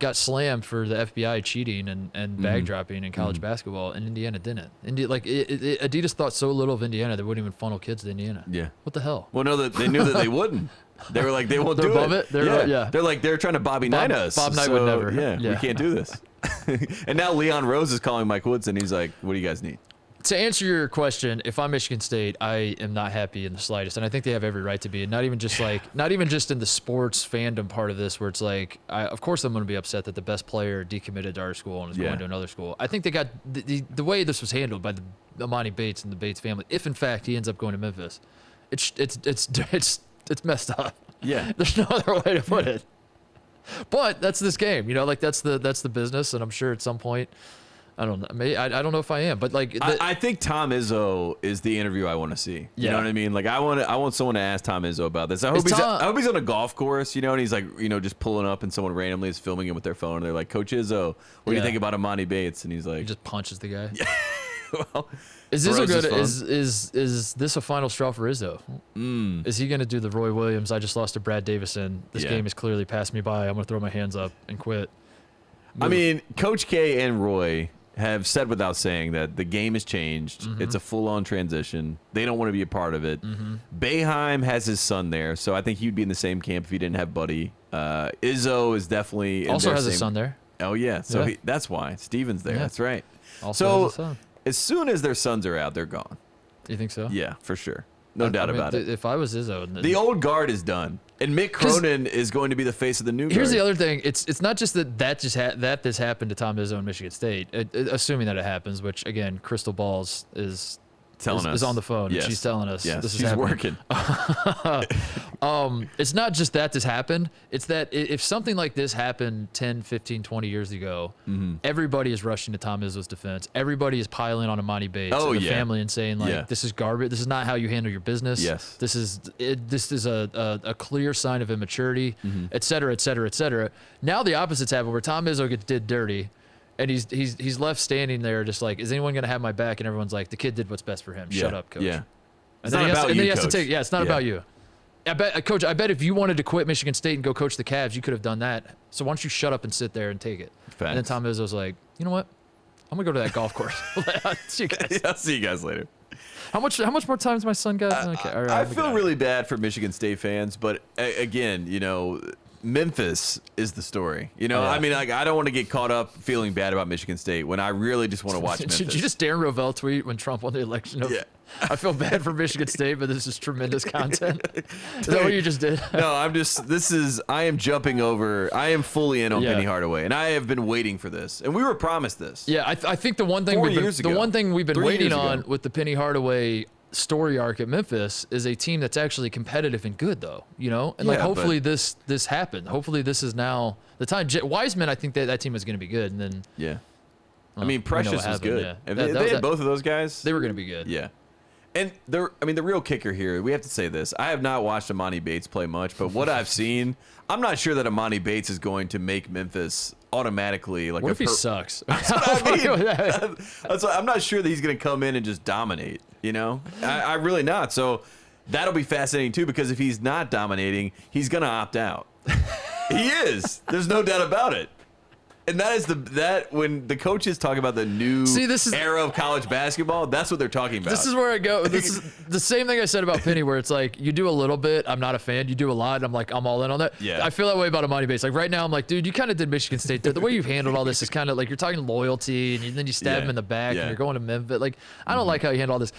got slammed for the FBI cheating and bag dropping in college basketball, and Indiana didn't. Adidas thought so little of Indiana they wouldn't even funnel kids to Indiana. Yeah. What the hell? Well, no, they knew that they wouldn't. They were like, they won't do it. They're like, they're trying to Bobby Knight us. Bob Knight would never. Yeah, we can't do this. And now Leon Rose is calling Mike Woodson. He's like, what do you guys need? To answer your question, if I'm Michigan State, I am not happy in the slightest, and I think they have every right to be. And not even just in the sports fandom part of this, where it's like, of course I'm going to be upset that the best player decommitted to our school and is going to another school. I think they got the way this was handled by the Emoni Bates and the Bates family. If in fact he ends up going to Memphis, it's messed up. Yeah, there's no other way to put it. But that's this game, like that's the business, and I'm sure at some point. I don't know. Maybe, I don't know if I am, but like I think Tom Izzo is the interview I want to see. You know what I mean? Like I want someone to ask Tom Izzo about this. I hope he's on a golf course, and he's like, just pulling up, and someone randomly is filming him with their phone. And they're like, Coach Izzo, what do you think about Emoni Bates? And he's like, he just punches the guy. Well, is Izzo good? Is this a final straw for Izzo? Is he going to do the Roy Williams? I just lost to Brad Davison. This game has clearly passed me by. I'm going to throw my hands up and quit. I mean, Coach K and Roy have said without saying that the game has changed. It's a full-on transition. They don't want to be a part of it. Boeheim has his son there, so I think he'd be in the same camp if he didn't have Buddy. Izzo is definitely also has his son there. Oh yeah, so that's why Steven's there. That's right. Also has his son. As soon as their sons are out, they're gone. You think so? Yeah, for sure. No doubt about it. If I was Izzo, the old guard is done, and Mick Cronin is going to be the face of the new guard. Here's the other thing: it's not just that this happened to Tom Izzo in Michigan State. Assuming that it happens, which again, Crystal Balls is on the phone. Yes. And she's telling us this is she's happening. Working. It's not just that this happened. It's that if something like this happened 10, 15, 20 years ago, everybody is rushing to Tom Izzo's defense. Everybody is piling on Emoni Bates and the family and saying, like, this is garbage. This is not how you handle your business. Yes. This is a clear sign of immaturity, et cetera, et cetera, et cetera. Now the opposite's happened where Tom Izzo did dirty. And he's left standing there just like, is anyone going to have my back? And everyone's like, the kid did what's best for him. Shut up, coach. Yeah. And then he has to take, it's not about you. Coach, I bet if you wanted to quit Michigan State and go coach the Cavs, you could have done that. So why don't you shut up and sit there and take it? Facts. And then Tom Izzo's like, you know what? I'm going to go to that golf course. See you guys. I'll see you guys later. How much more time has my son got? Okay, all right, I feel really bad for Michigan State fans, but again, Memphis is the story. I mean, like, I don't want to get caught up feeling bad about Michigan State when I really just want to watch Memphis. Did you just Darren Rovell tweet when Trump won the election? I feel bad for Michigan State, but this is tremendous content. Is that what you just did? No, I am jumping over. I am fully in on Penny Hardaway, and I have been waiting for this. And we were promised this. Yeah, I think the one thing we've been waiting on with the Penny Hardaway story arc at Memphis is a team that's actually competitive and good, though, and hopefully this happened. Hopefully this is now the time. Wiseman, I think that team is going to be good, and then I mean, Precious was good. Yeah. If they had both of those guys, they were going to be good. Yeah. And the real kicker here, we have to say this. I have not watched Emoni Bates play much, but what I've seen, I'm not sure that Emoni Bates is going to make Memphis automatically like. What if he sucks? That's what I mean. I'm not sure that he's going to come in and just dominate. I really not. So that'll be fascinating too, because if he's not dominating, he's going to opt out. He is. There's no doubt about it. And that is when the coaches talk about the new era of college basketball, that's what they're talking about. This is where I go. This is the same thing I said about Penny, where it's like, you do a little bit, I'm not a fan. You do a lot, I'm like, I'm all in on that. Yeah. I feel that way about Emoni Bates. Like right now, I'm like, dude, you kind of did Michigan State. The way you've handled all this is kind of like, you're talking loyalty, and then you stab him in the back, and you're going to Memphis. Like, I don't like how you handle all this.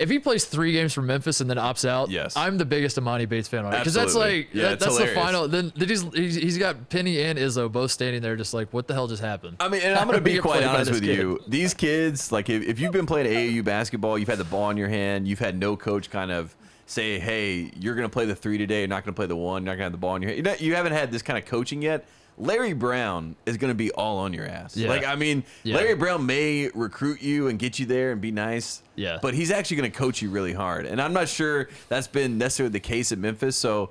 If he plays 3 games for Memphis and then opts out, I'm the biggest Emoni Bates fan on it. Because that's like, that's hilarious. the final. Then he's got Penny and Izzo both standing there just like, what the hell just happened? I mean, and I'm going to be quite honest with you. These kids, like, if you've been playing AAU basketball, you've had the ball in your hand, you've had no coach kind of say, hey, you're going to play the 3 today, you're not going to play the 1, you're not going to have the ball in your hand. You haven't had this kind of coaching yet. Larry Brown is going to be all on your ass. Yeah. Like, I mean, Larry Brown may recruit you and get you there and be nice. Yeah. But he's actually going to coach you really hard. And I'm not sure that's been necessarily the case at Memphis. So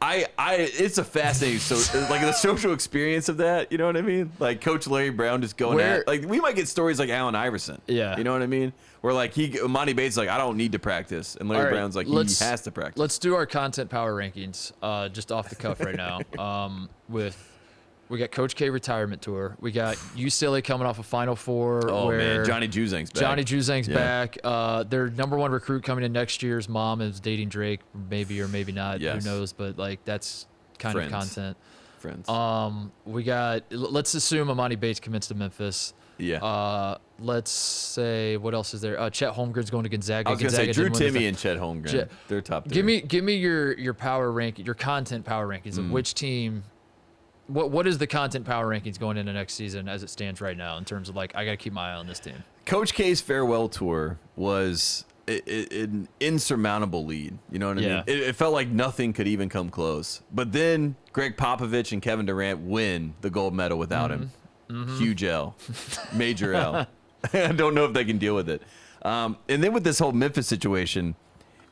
it's a fascinating, like the social experience of that. You know what I mean? Like Coach Larry Brown just going at, like, we might get stories like Allen Iverson. Yeah. You know what I mean? Where like Emoni Bates is like, I don't need to practice, and Larry Brown's like, he has to practice. Let's do our content power rankings, just off the cuff right now. We got Coach K retirement tour. We got UCLA coming off a Final Four. Oh, man. Johnny Juzang's back. Back. Their #1 recruit coming in next year's mom is dating Drake, maybe or maybe not. Yes. Who knows? But, like, that's kind of content. Friends. We got, let's assume Emoni Bates commits to Memphis. Yeah. Let's say, what else is there? Chet Holmgren's going to Gonzaga. I was going to say Drew Timme and Chet Holmgren. They're top 3. Give me your power ranking, your content power rankings of which team. What is the content power rankings going into next season as it stands right now in terms of like I got to keep my eye on this team? Coach K's farewell tour was an insurmountable lead. You know what I mean? It felt like nothing could even come close. But then Greg Popovich and Kevin Durant win the gold medal without him. Huge L. Major L. I don't know if they can deal with it. And then with this whole Memphis situation,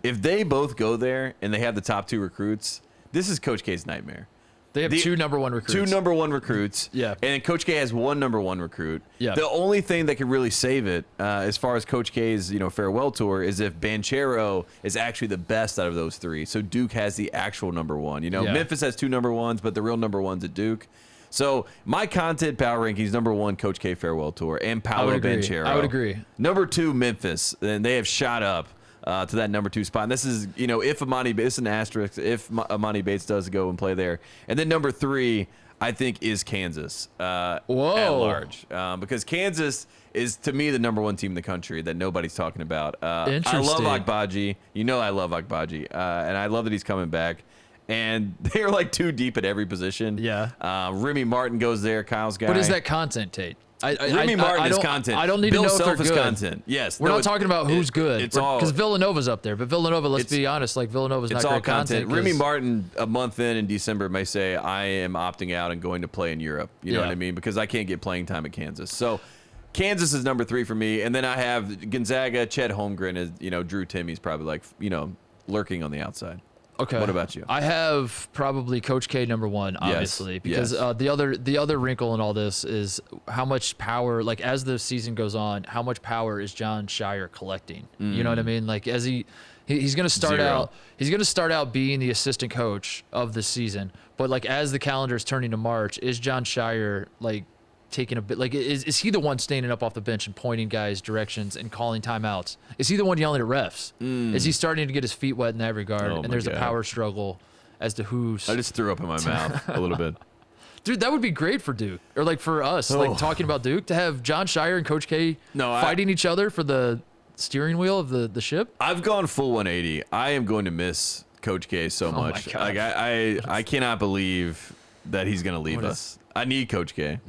if they both go there and they have the top 2 recruits, this is Coach K's nightmare. They have 2 number 1 recruits. 2 number 1 recruits. Yeah. And Coach K has 1 number 1 recruit. Yeah. The only thing that could really save it, as far as Coach K's farewell tour, is if Banchero is actually the best out of those 3. So Duke has the actual number 1. Memphis has 2 number 1s, but the real number 1's at Duke. So my content power rankings, number 1, Coach K farewell tour, and Paolo Banchero. I would agree. Number 2, Memphis. And they have shot up to that number 2 spot. And this is, if Emoni Bates, an asterisk, if Emoni Bates does go and play there. And then number 3, I think, is Kansas at large. Because Kansas is, to me, the number 1 team in the country that nobody's talking about. Interesting. I love Agbaji. I love Agbaji. And I love that he's coming back. And they're like 2 deep at every position. Yeah. Remy Martin goes there, Kyle's guy. What is that content, Tate? Remy Martin is content. I don't need Bill to know Self if they're is good. content. Yes. We're not talking about who's good. It's all because Villanova's up there, but Villanova, let's be honest, like Villanova's not it's all great content. Remy Martin, a month in December, may say, "I am opting out and going to play in Europe." You know what I mean? Because I can't get playing time at Kansas. So Kansas is number 3 for me, and then I have Gonzaga. Chet Holmgren is, Drew Timme's probably like, lurking on the outside. Okay. What about you? I have probably Coach K number 1, obviously, because the other wrinkle in all this is how much power, like as the season goes on, how much power is John Shire collecting? You know what I mean? Like as he's going to start out, he's going to start out being the assistant coach of the season, but like as the calendar is turning to March, is John Shire like taking a bit, like is he the one standing up off the bench and pointing guys directions and calling timeouts? Is he the one yelling at refs? Is he starting to get his feet wet in that regard? And there's a power struggle as to who's. I just threw up in my mouth a little bit. Dude, that would be great for Duke, or like for us, like talking about Duke, to have John Shire and Coach K fighting each other for the steering wheel of the ship. I've gone full 180. I am going to miss Coach K so much. Like I cannot believe that he's going to leave us. I need Coach K.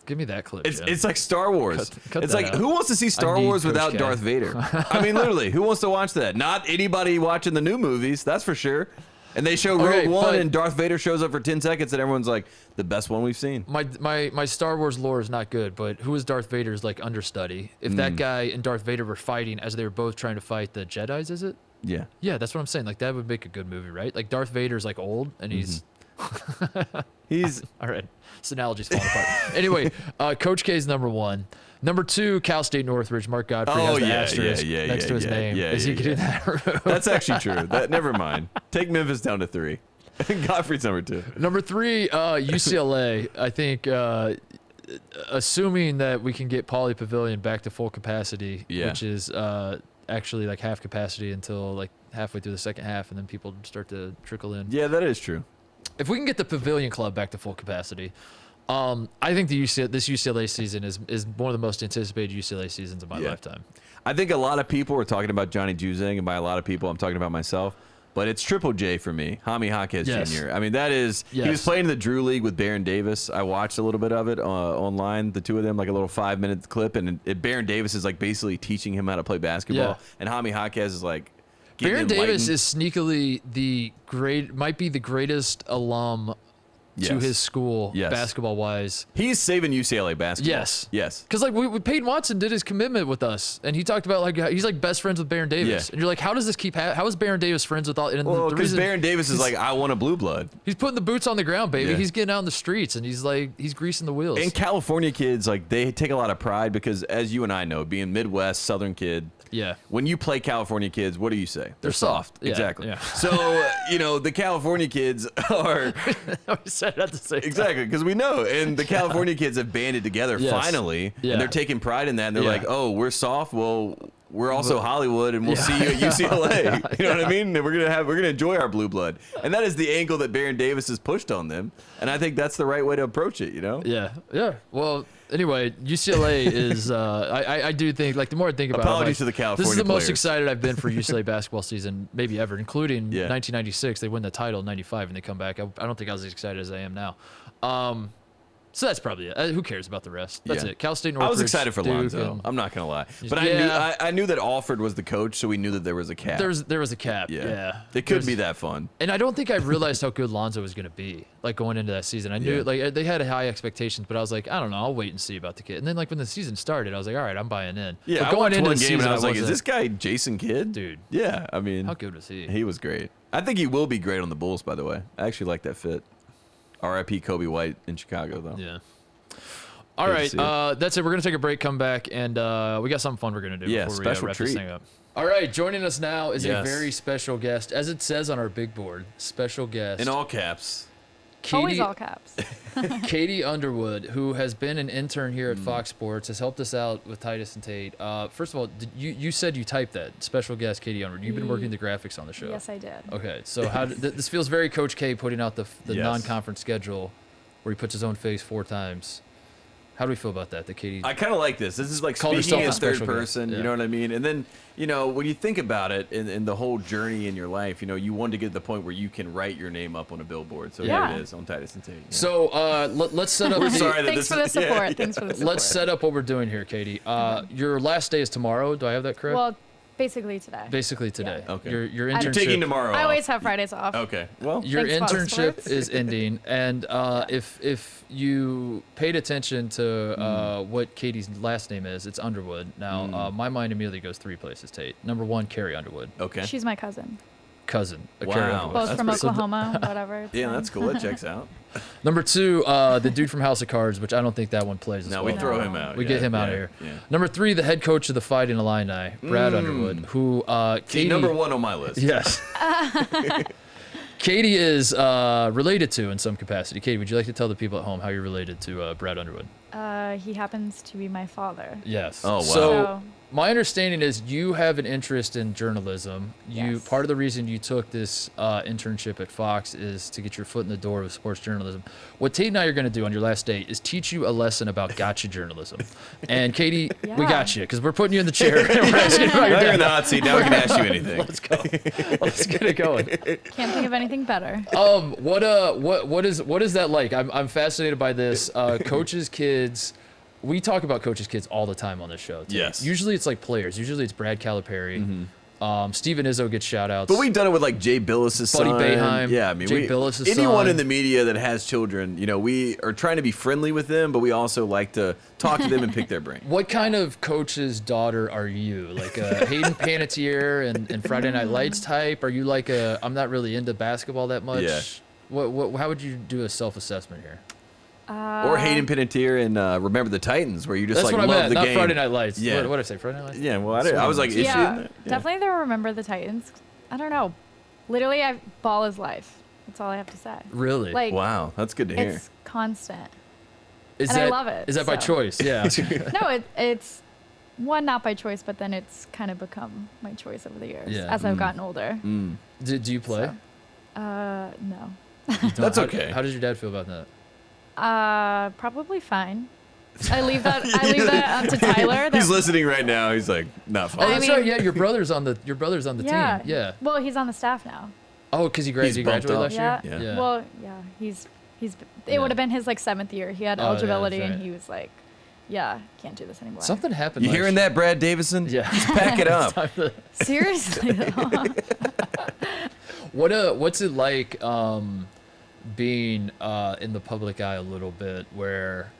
Give me that clip. It's like Star Wars. Cut it's that like, out. who wants to see Star Wars without Darth Vader? I mean, literally, who wants to watch that? Not anybody watching the new movies, that's for sure. And they show Rogue One, and Darth Vader shows up for 10 seconds, and everyone's like, the best one we've seen. My Star Wars lore is not good, but who is Darth Vader's like understudy? If that guy and Darth Vader were fighting as they were both trying to fight the Jedis, is it? Yeah. Yeah, that's what I'm saying. Like that would make a good movie, right? Like Darth Vader's like old, and he's all right. This analogy's falling apart. Anyway, Coach K's number 1. Number 2, Cal State Northridge. Mark Godfrey has the asterisk next to his name. Is he getting that? That's actually true. Never mind. Take Memphis down to 3. Godfrey's number 2. Number 3, UCLA. I think, assuming that we can get Pauley Pavilion back to full capacity, which is actually like half capacity until like halfway through the second half, and then people start to trickle in. Yeah, that is true. If we can get the Pavilion Club back to full capacity, I think this UCLA season is one of the most anticipated UCLA seasons of my lifetime. I think a lot of people are talking about Johnny Juzang, and by a lot of people, I'm talking about myself. But it's Triple J for me, Jaime Jaquez Jr. I mean, that is he was playing in the Drew League with Baron Davis. I watched a little bit of it online, the two of them, like a little 5-minute clip, and Baron Davis is like basically teaching him how to play basketball, and Jaime Jaquez is like. Baron Davis is sneakily might be the greatest alum to his school basketball-wise. He's saving UCLA basketball. Yes. Because like Peyton Watson did his commitment with us, and he talked about like he's like best friends with Baron Davis, and you're like, how does this keep how is Baron Davis friends with all? Well, because Baron Davis is like, I want a blue blood. He's putting the boots on the ground, baby. He's getting out in the streets, and he's greasing the wheels. And California kids, like they take a lot of pride because, as you and I know, being Midwest Southern kid. Yeah. When you play California kids, what do you say? They're soft. Yeah, exactly. Yeah. So, the California kids are. We said it at the same time. Exactly, because we know. And the California kids have banded together finally. Yeah. And they're taking pride in that. And they're like, oh, we're soft. Well, we're also Hollywood, and we'll see you at UCLA. You know what I mean? And we're gonna enjoy our blue blood. And that is the angle that Baron Davis has pushed on them. And I think that's the right way to approach it, Yeah. Yeah. Well, Anyway, UCLA is. I do think like the more I think about Apologies it, to the California this is the most players. excited I've been for UCLA basketball season maybe ever, including 1996. They win the title in '95 and they come back. I don't think I was as excited as I am now. So that's probably it. Who cares about the rest? That's it. Cal State, Northridge, I was excited for Duke, Lonzo. I'm not gonna lie, but I knew that Alford was the coach, so we knew that there was a cap. There was a cap. Yeah. It could be that fun. And I don't think I realized how good Lonzo was going to be, like going into that season. I knew like they had high expectations, but I was like, I don't know, I'll wait and see about the kid. And then like when the season started, I was like, all right, I'm buying in. Yeah, but going I into watched the one game season, and I was like, is wasn't- this guy Jason Kidd? Dude? Yeah, I mean, How good was he? He was great. I think he will be great on the Bulls. By the way, I actually like that fit. R.I.P. Kobe White in Chicago, though. Yeah. All right, that's it. We're gonna take a break, come back, and we got something fun we're gonna do before we special wrap treat. this thing up. All right, joining us now is a Yes. very special guest, as it says on our big board. Special guest In all caps. Always all caps. Katie Underwood, who has been an intern here at Fox Sports, has helped us out with Titus and Tate. First of all, you said you typed that special guest Katie Underwood. You've been working the graphics on the show. Yes, I did. Okay, so how this feels very Coach K putting out the Yes. non-conference schedule, where he puts his own face 4 times. How do we feel about that? That Katie. I kind of like this. This is like Called speaking herself in a third special guest. person. Yeah. You know what I mean? And then, when you think about it in the whole journey in your life, you want to get to the point where you can write your name up on a billboard. So Yeah. here it is on Titus and Tate. Yeah. So let's set up. We're sorry that Thanks this for the is support. Thanks for the support. Let's set up what we're doing here, Katie. Your last day is tomorrow. Do I have that correct? Well, basically today. Basically today. Yeah. Okay. Your You're internship. taking tomorrow I off. always have Fridays off. Okay. Well, Your Thanks, Fox internship Sports. is ending, and if you paid attention to what Katie's last name is, it's Underwood. Now, my mind immediately goes 3 places. Tate. Number 1, Carrie Underwood, okay. She's my cousin. cousin. Wow. Carrie Underwood. Both That's from pretty- Oklahoma, whatever. it's Yeah, fine. that's cool. That checks out. Number 2, the dude from House of Cards, which I don't think that one plays as Now well. we throw him out. We yeah, get him out yeah, of here. Yeah. Number 3, the head coach of the Fighting Illini, Brad Underwood, who See, Katie, number 1 on my list. Yes. Katie is related to in some capacity. Katie, would you like to tell the people at home how you're related to Brad Underwood? He happens to be my father. Yes. Oh, wow. So So- my understanding is you have an interest in journalism. Yes. Part of the reason you took this internship at Fox is to get your foot in the door of sports journalism. What Tate and I are going to do on your last day is teach you a lesson about gotcha journalism. And Katie, we Yeah. got you because we're putting you in the chair. And we're asking you about your Now you're in dad. the hot seat. Now we can ask you anything. Let's go. Let's get it going. Can't think of anything better. What is that like? I'm fascinated by this. Coaches' kids. We talk about coaches' kids all the time on this show. Too. Yes. Usually it's like players. Usually it's Brad Calipari. Steven Izzo gets shout outs. But we've done it with like Jay Billis' Buddy son. Boeheim, Yeah, I mean, Jay Billis' anyone son. in the media that has children, we are trying to be friendly with them, but we also like to talk to them and pick their brain. What kind of coach's daughter are you? Like a Hayden Panettiere and Friday Night Lights type? Are you like I'm not really into basketball that much? Yeah. How would you do a self-assessment here? Or Hayden Panettiere and Remember the Titans, where you just That's like what I love meant, the not game. Friday Night Lights. Yeah. What did I say, Friday Night Lights? Yeah, well, I was like, is she in Yeah, that? Yeah. definitely they remember the Titans. I don't know. Literally, ball is life. That's all I have to say. Really? Like, Wow, that's good to hear. it's constant. Is and I that, love it, Is that by so. choice? Yeah. No, it's one, not by choice, but then it's kind of become my choice over the years Yeah. as I've gotten older. Do you play? So, no. You don't? That's How- okay. How does your dad feel about that? Probably fine. I leave that up to Tyler. He's listening right now. He's like, not Oh, fun. that's mean- right. Yeah, your brother's on the Yeah. team. Yeah. Well, he's on the staff now. Oh, because he He's bumped graduated up. last Yeah. year. Yeah. Well, yeah. He's. It Yeah. would have been his like 7th year. He had Oh, yeah, eligibility, that's and right. he was like, "Yeah, can't do this anymore." Something happened. You last hearing year. that, Brad Davison? Yeah. Just pack it up. Time to- Seriously though. What's it like being in the public eye a little bit, where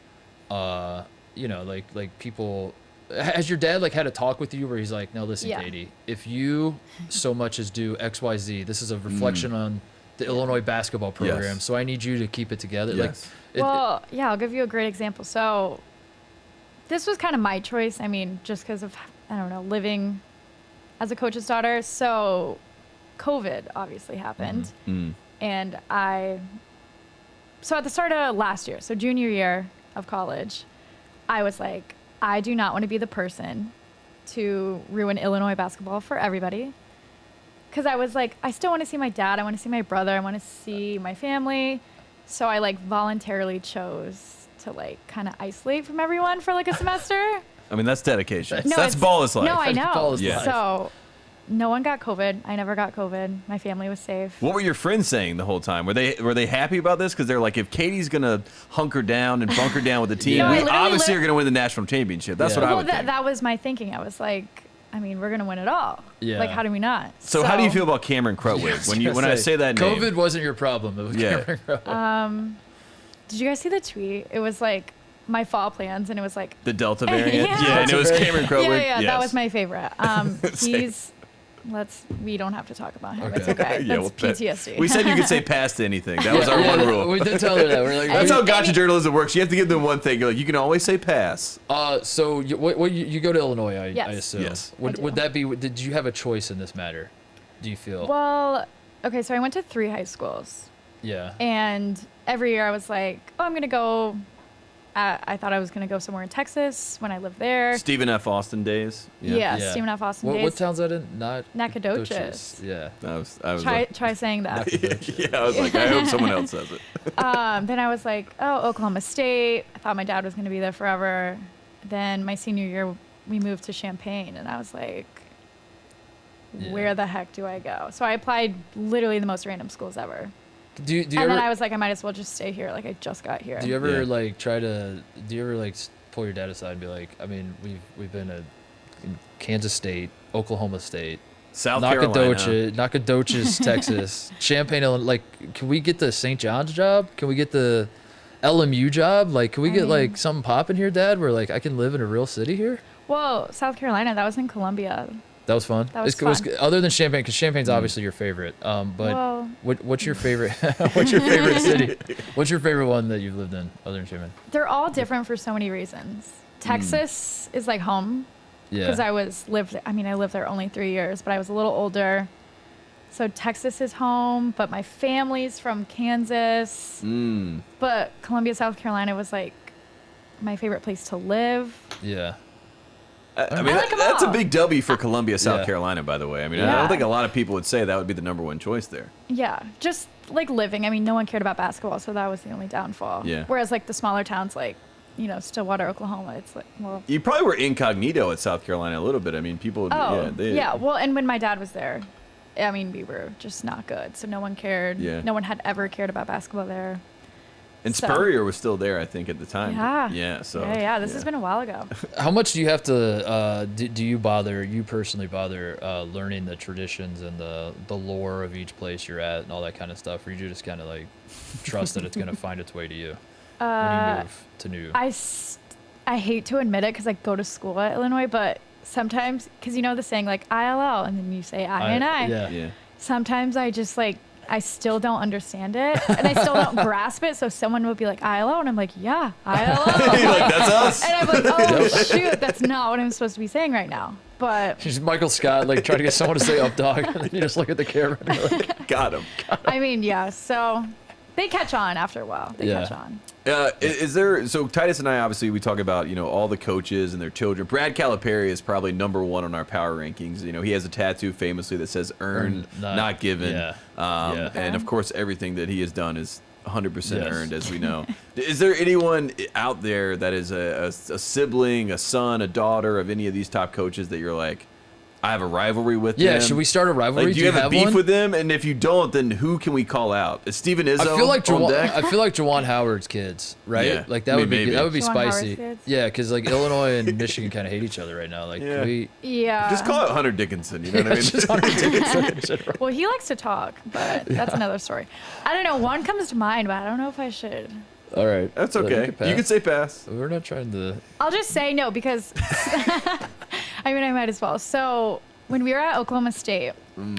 like people. Has your dad like had a talk with you where he's like, no, listen, Yeah. Katie, if you so much as do X, Y, Z, this is a reflection on the Illinois basketball program. Yes. So I need you to keep it together. Yes. Well, yeah, I'll give you a great example. So this was kind of my choice. I mean, just because of, I don't know, living as a coach's daughter. So COVID obviously happened. And so at the start of last year, so junior year of college, I was like, I do not want to be the person to ruin Illinois basketball for everybody. Because I was like, I still want to see my dad. I want to see my brother. I want to see my family. So I like voluntarily chose to like kind of isolate from everyone for like a semester. I mean, that's dedication. No, That's ballist life. No, I know. Ballist life. So no one got COVID. I never got COVID. My family was safe. What were your friends saying the whole time? Were they happy about this? Because they're like, if Katie's gonna hunker down and bunker down with the team, No, we I literally obviously are gonna win the national championship. That's what I would think. That was my thinking. I was like, I mean, we're gonna win it all. Yeah. Like, how do we not? So how do you feel about Cameron Crutwig when I say that name? COVID wasn't your problem. It was Cameron Crutwig. Did you guys see the tweet? It was like my fall plans, and it was like The Delta variant. Yeah. And it was Cameron Crutwig. Yeah, Yes. that was my favorite. We don't have to talk about him. It's okay. Yeah, That's PTSD. We said you could say pass to anything. That was our one rule. We did tell her that. We're like, That's how gotcha journalism works. You have to give them one thing. You're like, you can always say pass. So you go to Illinois, I Yes. assume. Yes. I do. Would that be? Did you have a choice in this matter? Do you feel? Well, okay, so I went to 3 high schools, Yeah. and every year I was like, oh, I'm gonna go. I thought I was gonna go somewhere in Texas when I lived there. Stephen F. Austin days. Yeah, Yeah. Stephen F. Austin What days. town's that in? Not Nacogdoches. Yeah. I was Try saying that. yeah, I was like, I hope someone else says it. Then I was like, oh, Oklahoma State. I thought my dad was going to be there forever. Then my senior year, we moved to Champaign, and I was like, where the heck do I go? So I applied literally the most random schools ever. Do you And ever, then I was like, I might as well just stay here. Like, I just got here. do you ever Yeah. like try to? Do you ever like pull your dad aside and be like, I mean, we've been in Kansas State, Oklahoma State, South Carolina. Nacogdoches, Texas, Champaign, Illinois. Like, can we get the St. John's job? Can we get the LMU job? Like, can we get like something popping here, Dad? Where like I can live in a real city here? Whoa, South Carolina. That was in Columbia. That was fun. That was fun. Other than Champaign, because Champagne's obviously your favorite. But Well- what's your favorite? What's your favorite city? What's your favorite one that you've lived in other than Champaign? They're all different for so many reasons. Texas is like home. Yeah. Because I lived there only 3 years, but I was a little older. So Texas is home, but my family's from Kansas. But Columbia, South Carolina was like my favorite place to live. Yeah. I mean, like 'em that's a all. big W for Columbia, South Yeah. Carolina, by the way. I mean, I Yeah. don't think a lot of people would say that would be the number one choice there. Yeah, just like living. I mean, no one cared about basketball, so that was the only downfall. Yeah. Whereas like the smaller towns like, Stillwater, Oklahoma, it's like, well, You probably were incognito at South Carolina a little bit. I mean, people. Well, and when my dad was there, I mean, we were just not good, so no one cared. Yeah. No one had ever cared about basketball there. And So- Spurrier was still there, I think, at the time. Yeah. Yeah. So. Yeah. This has been a while ago. How much do you have to? Do you personally bother learning the traditions and the lore of each place you're at and all that kind of stuff, or you just kind of like trust that it's gonna find its way to you when you move to New? I hate to admit it because I go to school at Illinois, but sometimes, because you know the saying like ILL, and then you say I and I. Yeah. Yeah. Sometimes I just like, I still don't understand it, and I still don't grasp it. So someone will be like ILO, and I'm like, yeah, ILO. You're like, that's us. And I'm like, oh shoot, that's not what I'm supposed to be saying right now. But She's Michael Scott, like trying to get someone to say up dog, and then you just look at the camera and you're like, Got him. I mean, yeah. So they catch on after a while. They Yeah. catch on. Is there, so Titus and I, obviously, we talk about, all the coaches and their children. Brad Calipari is probably number one on our power rankings. He has a tattoo famously that says earned, not given. Yeah. And of course, everything that he has done is 100% Yes. earned, as we know. Is there anyone out there that is a sibling, a son, a daughter of any of these top coaches that you're like, I have a rivalry with them? yeah. Should we start a rivalry? Like, do you have a beef one? with them? And if you don't, then who can we call out? Is Steven Izzo I feel like on deck? Juwan Howard's kids, right? Yeah. Like that I mean, would be maybe. that would be Juwan Howard's spicy. kids? Yeah, because like Illinois and Michigan kind of hate each other right now. Like, Yeah. can we Yeah. Just call it Hunter Dickinson. You know what I mean? just Hunter Dickinson in general. Well, he likes to talk, but that's another story. I don't know. One comes to mind, but I don't know if I should. All right, That's So okay. You can say pass. We're not trying to. I'll just say no because I mean I might as well. So when we were at Oklahoma State,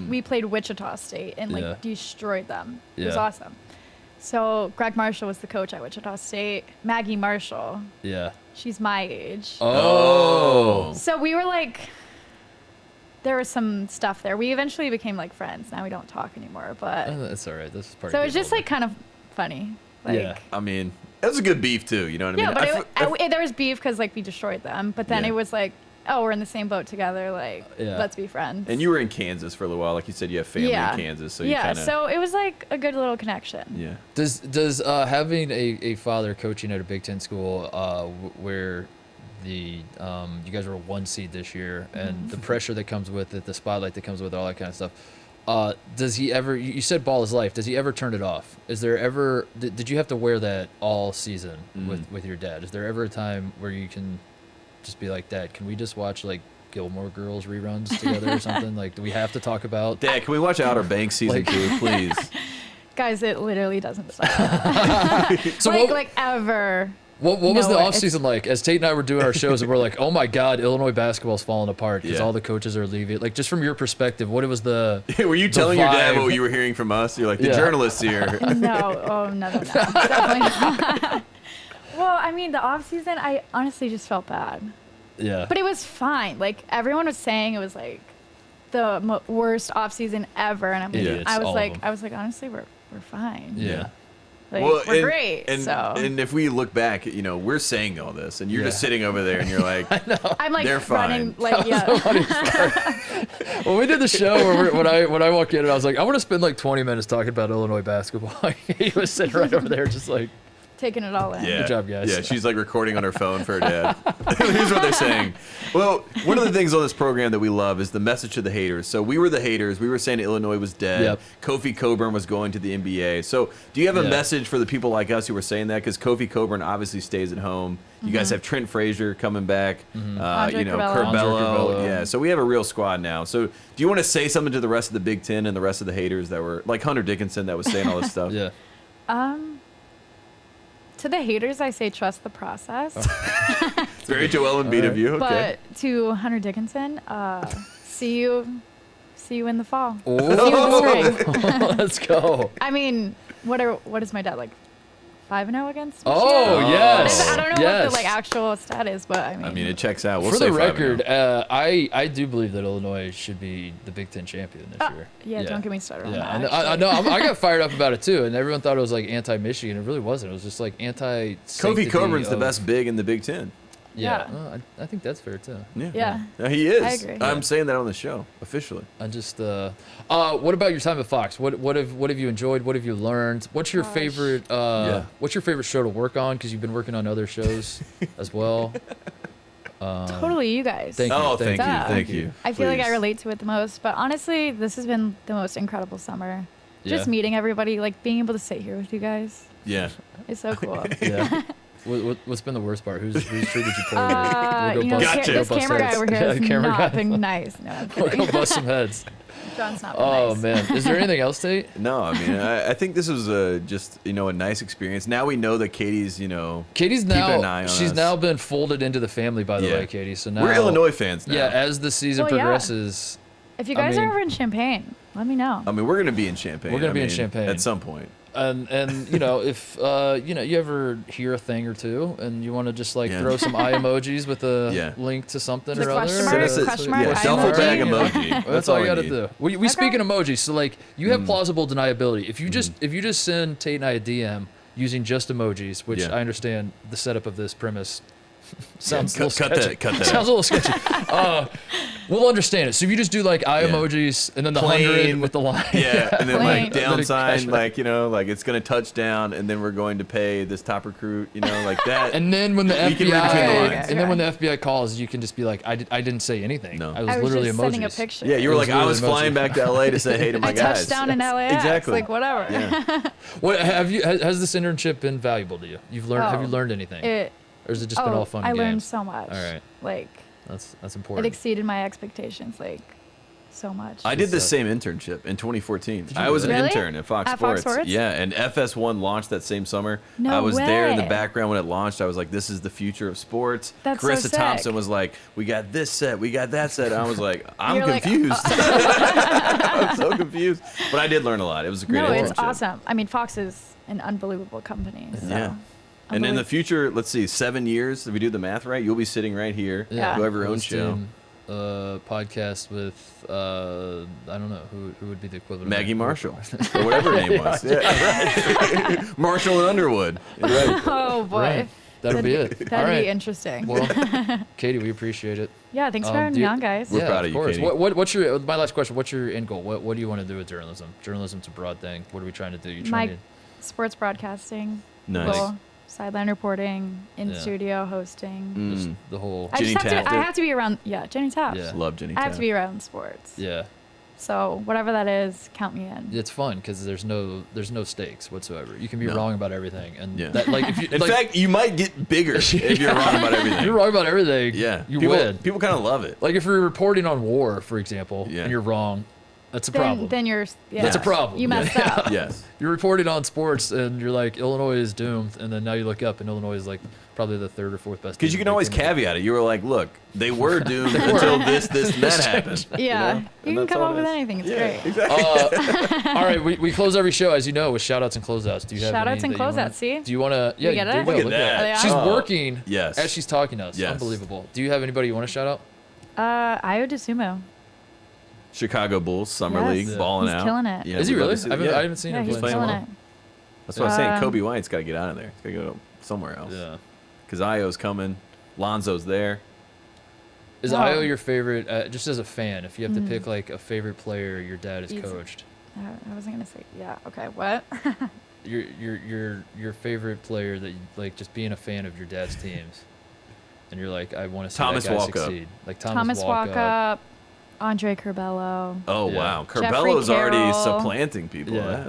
we played Wichita State and like Yeah. destroyed them. It was Yeah. awesome. So Greg Marshall was the coach at Wichita State. Maggie Marshall, Yeah. she's my age. Oh. So we were like, there was some stuff there. We eventually became like friends. Now we don't talk anymore, but That's all right. This is part. so of it's just like kind of funny. Like, Yeah. I mean, that was a good beef too. You know what I Yeah, mean? but there was beef because like we destroyed them. But then Yeah. it was like oh, we're in the same boat together. Like, let's be friends. And you were in Kansas for a little while. Like you said, you have family in Kansas. So you kinda... so it was like a good little connection. Yeah. Does having a father coaching at a Big Ten school where you guys were a 1 seed this year, and the pressure that comes with it, the spotlight that comes with it, all that kind of stuff, does he ever, you said ball is life, does he ever turn it off? Is there ever, did you have to wear that all season with your dad? Is there ever a time where you can just be like, Dad, can we just watch like Gilmore Girls reruns together or something? Like, do we have to talk about? Dad, can we watch Outer Banks season 2, please? Guys, it literally doesn't stop. So like ever. What was the off season like? As Tate and I were doing our shows, and we're like, oh my God, Illinois basketball's falling apart because all the coaches are leaving. Like, just from your perspective, what was the were you telling your dad what you were hearing from us? You're like, the journalists here. No, definitely not. Well, I mean, the off season, I honestly just felt bad. Yeah. But it was fine. Like, everyone was saying it was like the worst off season ever, and I was like, honestly, we're fine. Yeah. Like, we're great. And if we look back, you know, we're saying all this, and you're just sitting over there, and you're like, I'm like they're running, fine. like, When we did the show, when I walked in, and I was like, I want to spend like 20 minutes talking about Illinois basketball. He was sitting right over there, just like taking it all in. Yeah. Good job, guys. Yeah, she's like recording on her phone for her dad. Here's what they're saying. Well, one of the things on this program that we love is the message to the haters. So we were the haters. We were saying Illinois was dead. Yep. Kofi Cockburn was going to the NBA. So do you have a message for the people like us who were saying that? Because Kofi Cockburn obviously stays at home. You guys have Trent Frazier coming back. Andre Curbelo. Yeah, so we have a real squad now. So do you want to say something to the rest of the Big Ten and the rest of the haters that were, like Hunter Dickinson that was saying all this stuff? Yeah. To the haters, I say trust the process. It's very Joel Embiid of you. Okay. But to Hunter Dickinson, see you in the fall. Oh. See you in the spring. Let's go. I mean, what is my dad like? 5-0 against? Oh, Michigan? yes. I don't know what the like actual stat is, but I mean it checks out. We'll for say the record, 5-0. I do believe that Illinois should be the Big Ten champion this year. Yeah, don't get me started on Yeah, that. I know. I got fired up about it too, and everyone thought it was like anti-Michigan. It really wasn't. It was just like anti. Kofi Cockburn's the best big in the Big Ten. Yeah, well, I think that's fair too. Yeah. He is. I agree. I'm saying that on the show officially. I just what about your time at Fox? What have you enjoyed? What have you learned? What's your favorite what's your favorite show to work on, because you've been working on other shows as well? Totally, you guys. Thank you. Thank you. I feel like I relate to it the most, but honestly, this has been the most incredible summer. Just meeting everybody, like being able to sit here with you guys. Yeah. It's so cool. Yeah. What's been the worst part? Who's treated you poorly? This camera guy over here has not been nice. No, I'm kidding. We'll go bust some heads. John's not been nice. Oh man, is there anything else, Tate? No, I mean, I think this was just a nice experience. Now we know that Katie's keeping an eye on she's us. now been folded into the family, by the way, Katie. So now we're Illinois fans now. Yeah, as the season progresses. If you guys are ever in Champaign, let me know. I mean, we're gonna be in Champaign. We're gonna be in Champaign at some point. And if you ever hear a thing or two and you want to just like throw some eye emojis with a link to something the or other, question mark duffel bag emoji. That's all you gotta do. We speak in emojis, so like you have plausible deniability. If you just send Tate and I a DM using just emojis, which I understand the setup of this premise sounds a little sketchy. Cut that. Sounds a little sketchy. We'll understand it. So if you just do like eye emojis and then the 100 with the line. Yeah, and then like Plain. down sign, like it's gonna touch down, and then we're going to pay this top recruit, like that. And then when the You can read between the FBI lines. and then when the FBI calls, you can just be like, I didn't say anything. No. I was I was literally just emojis. sending a picture. Yeah, you were It like, was I was literally flying emoji. back to LA to say hey to my I guys. touched down in LAX. Exactly. Like whatever. Yeah. What has this internship been valuable to you? Have you learned anything? Or has it just been all fun and I learned games? so much. All right. Like That's it important. exceeded my expectations. Like so much. I did the same internship in 2014. you I was an really? intern at Fox At Sports. Fox Sports? Yeah, and FS1 launched that same summer. No I was there in the way. background when it launched. I was like, this is the future of sports. That's so Carissa sick. Thompson was like, we got this set, we got that set. And I was like, I'm You're like, confused. I'm so confused. But I did learn a lot. It was a great No, internship. it's awesome. I mean, Fox is an unbelievable company. So. Yeah. And in the future, let's see, 7 years, if we do the math right, you'll be sitting right here. Yeah. You'll have your own Host show. team, podcast with I don't know who would be the equivalent. Maggie of Marshall, or whatever her name was. Yeah, right. Marshall and Underwood. Right. Oh boy. Right. That'll be it. That'd All right. be interesting. Well, Katie, we appreciate it. Yeah, thanks for having me on, guys. We're proud of you, Katie. What's your my last question? What's your end goal? What do you want to do with journalism? Journalism's a broad thing. What are we trying to do? You trying Sports broadcasting. Nice. Goal, sideline reporting, in studio hosting. Just the whole. I have to be around. Yeah, Jenny Taft. Yeah. Love Jenny I Taft. have to be around sports. Yeah. So whatever that is, count me in. It's fun because there's no stakes whatsoever. You can be wrong about everything, and Yeah. if you, in fact, you might get bigger if you're wrong about everything. If you're wrong about everything. Yeah, you people, win. People kind of love it. Like if you're reporting on war, for example, and you're wrong, that's a problem. Then you're. Yeah. That's a problem. You messed up. Yes. You're reporting on sports, and you're like Illinois is doomed, and then now you look up, and Illinois is like probably the third or fourth best. Because you can always caveat it. You were like, look, they were doomed until this, and that happened. Yeah. You know? You can come up with anything. It's great. Exactly. All right, we close every show, as you know, with shout outs and closeouts. Do you have Shout outs any and that you wanna- closeouts, see? Do you want to? Yeah, We get there it? you go. Look at that. She's Oh, working yes. as she's talking to us. Yes. Unbelievable. Do you have anybody you want to shout out? Ayo DeSumo. Chicago Bulls, Summer Yes. League, Yeah. balling He's out. killing it. Yeah, Is he we'd love really? to see I that. haven't seen Yeah, him he's play. killing well. it. That's what I was saying. Kobe White's got to get out of there. He's got to go somewhere else. Yeah. Because Io's coming. Lonzo's there. Is Wow. Io your favorite? Just as a fan, if you have to pick like a favorite player your dad has Easy. coached, I wasn't gonna say. Yeah. Okay. What? your favorite player that you, like just being a fan of your dad's teams, and you're like, I want to see Thomas that guy Walkup. succeed. Like Thomas Walkup, Andre Curbelo. Oh, Yeah. wow. Jeffrey Curbello's already Carroll. supplanting people. Yeah.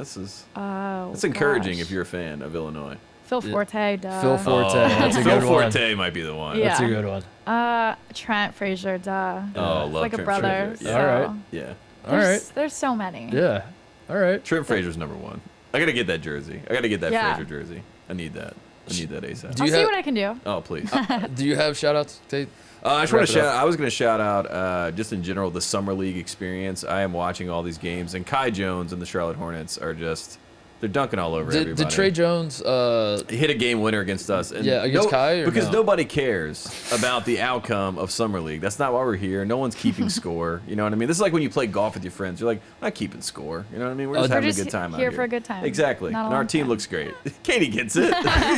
That's encouraging if you're a fan of Illinois. Phil Forte. Duh. Phil Forte. That's a Phil good one. Forte might be the one. Yeah. That's a good one. Trent Frazier. Duh. Oh, love Like a Trent brother. Frazier. So. Yeah. All right. Yeah. All right. There's so many. Yeah. All right. Trent Frazier's number one. I got to get that jersey. I got to get that Yeah. Frazier jersey. I need that. I need that ASAP. Do I'll you see have- what I can do. Oh, please. Do you have shout outs, Tate? I just Wrap want it to up. shout. I was going to shout out just in general the summer league experience. I am watching all these games, and Kai Jones and the Charlotte Hornets are just—they're dunking all over everybody. Did Trey Jones? He hit a game winner against us? And Against Kai. Or because no? nobody cares about the outcome of summer league. That's not why we're here. No one's keeping score. You know what I mean? This is like when you play golf with your friends. You're like, I'm not keeping score. You know what I mean? We're just We're having just a good time out here here. for a good time. Exactly. Not a And our long team time. looks great. Katie gets it.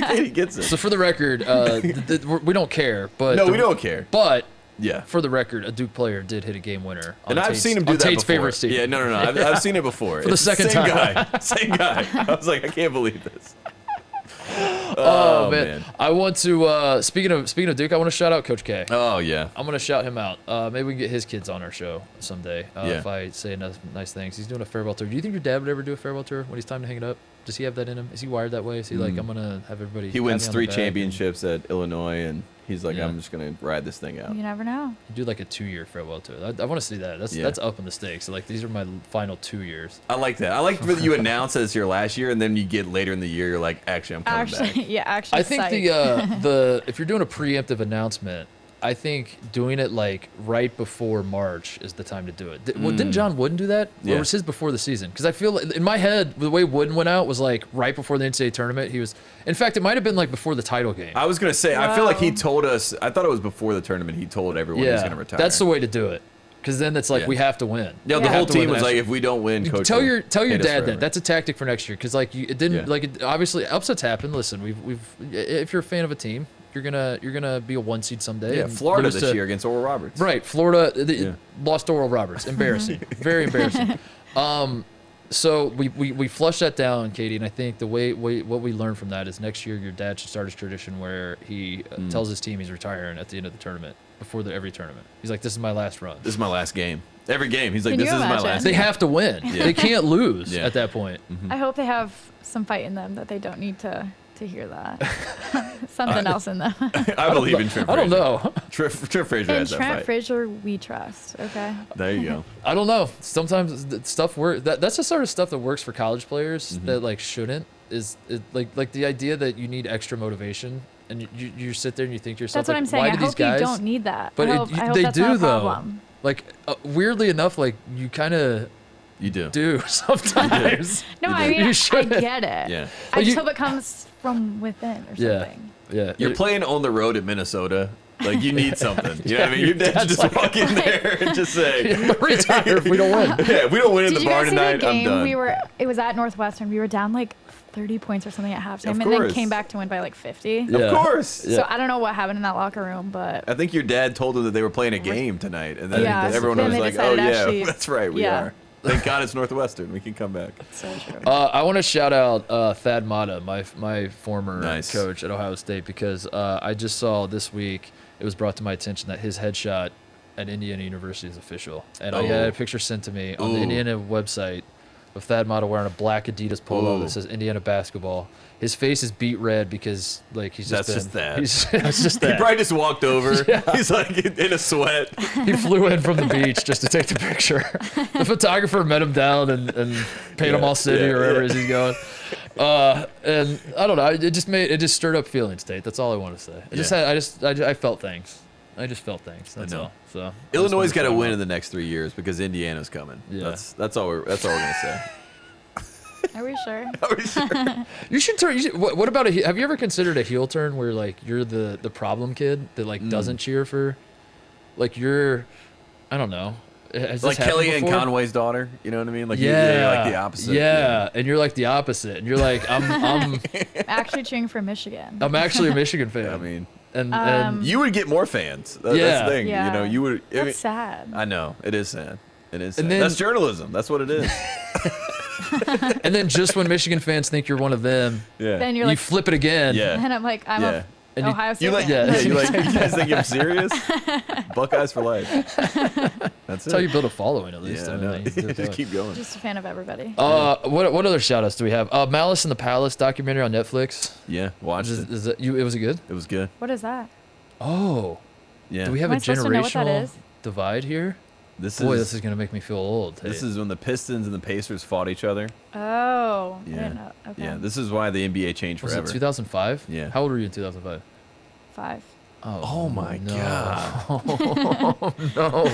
Katie gets it. So for the record, we don't care. But No, we don't care. But Yeah. for the record, a Duke player did hit a game winner. And I've seen him do on that Tate's before. favorite team. Yeah, no. I've seen it before. For the second same time. Guy. Same guy. I was like, I can't believe this. Oh man. I want to speaking of Duke, I want to shout out Coach K. Oh yeah. I'm gonna shout him out. Maybe we can get his kids on our show someday. Yeah. If I say nice things. He's doing a farewell tour. Do you think your dad would ever do a farewell tour when he's time to hang it up? Does he have that in him? Is he wired that way? Is he like, I'm gonna have everybody? He pat wins me on the 3 back championships at Illinois, and he's like, Yeah. I'm just gonna ride this thing out. You never know. and do like a 2-year farewell tour. I want to see that. That's up in the stakes. Like these are my final 2 years. I like that. I like that you announce that it's your last year, and then you get later in the year, you're like, actually, I'm coming back. Actually. I think the if you're doing a preemptive announcement, I think doing it like right before March is the time to do it. Well, didn't John Wooden do that? Yeah. Or was his before the season? Because I feel like, in my head, the way Wooden went out was like right before the NCAA tournament. He was, in fact, it might have been like before the title game. I was gonna say, I feel like he Wow. told us. I thought it was before the tournament. He told everyone he was gonna retire. that's the way to do it. Because then it's like Yeah. we have to win. Yeah, We the have whole to win team the was like, national- if we don't win, coach, tell your hate us dad forever. that that's a tactic for next year because like it didn't Yeah. like it, obviously upsets happen. Listen, we've if you're a fan of a team, you're gonna be a 1 seed someday. Yeah, and Florida lose this to- year against Oral Roberts. Right, Florida Yeah. lost to Oral Roberts. Embarrassing, very embarrassing. So we flushed that down, Katie, and I think the way what we learned from that is next year your dad should start his tradition where he tells his team he's retiring at the end of the tournament before every tournament. He's like, this is my last run. This is my last game. Every game, he's like, Can this you is my imagine? last. They game. have to win. Yeah. They can't lose Yeah. at that point. I hope they have some fight in them that they don't need to hear that. Something else in them. I believe in Trent I Frazier. don't know. Trent Frazier In has that Trent fight. Frazier, we trust. Okay. There you go. I don't know. Sometimes stuff works. That's the sort of stuff that works for college players Mm-hmm. that like shouldn't. Like the idea that you need extra motivation and you sit there and you think to yourself, That's what like, I'm saying. why I do these hope guys? you don't need that. But I hope they that's do not a though. problem. Like weirdly enough, like you kind of You do. do sometimes. No, You I do. mean, You I shouldn't. get it. Yeah. I Like just you- hope it comes from within or Yeah. something. Yeah. You're playing on the road at Minnesota. Like, you need something. You know what I mean? Your dad just walk in there and just say, retire if we don't win. Yeah, if we don't win in the bar tonight, the game? I'm done. It was at Northwestern. We were down like 30 points or something at halftime, and then came back to win by like 50. Yeah. Of course. So I don't know what happened in that locker room, but I think your dad told them that they were playing a game tonight, and then Yeah, everyone then was they like, decided "Oh yeah, actually- that's right, we yeah. are." Thank God it's Northwestern. We can come back. so true. I want to shout out Thad Matta, my former Nice. coach at Ohio State, because I just saw this week, it was brought to my attention that his headshot at Indiana University is official. And I had a picture sent to me on the Indiana website of Thad Matta wearing a black Adidas polo that says Indiana basketball. His face is beat red because like he's just That's been, just that. That's just He that. probably just walked over. He's like in a sweat. He flew in from the beach just to take the picture. The photographer met him down and paid him all city or wherever it is he's going. And I don't know. It just stirred up feelings, Tate. That's all I want to say. I felt things. I just felt things. That's all. So Illinois got to win in the next 3 years because Indiana's coming. Yeah. That's all we're gonna say. Are we sure? Are we sure? You should turn. What about have you ever considered a heel turn where like you're the problem kid that like doesn't cheer for, like you're, I don't know. Has this Like Kelly happened and before? Conway's daughter. You know what I mean? Like Yeah, you're like the opposite. Yeah, and you're like the opposite, and you're like I'm Actually cheering for Michigan. I'm actually a Michigan fan. I mean, and you would get more fans. That's Yeah. the thing. Yeah. You know, you would. I That's mean, sad. I know it is sad. It is. And Sad. then- That's journalism. That's what it is. and then just when Michigan fans think you're one of them, Yeah. Then you you're like, flip it again. Yeah. and I'm like, I'm Yeah. And a you- Ohio State You like, fan. yeah, you guys think I'm serious? Buckeyes for life. That's That's how you build a following, at least. Yeah, I I know. mean, you do it Just that keep going. Just a fan of everybody. What other shout outs do we have? Malice in the Palace documentary on Netflix. Yeah, watched it. Was it good? It was good. What is that? Oh, Yeah. do we have Am a I supposed to know what that generational is? divide here? This Boy, is this is gonna make me feel old. this Tate. is when the Pistons and the Pacers fought each other. Oh, I Yeah. didn't know. Okay. Yeah, this is why the NBA changed Was forever. it 2005? Yeah. How old were you in 2005? 5. Oh my no. God. No.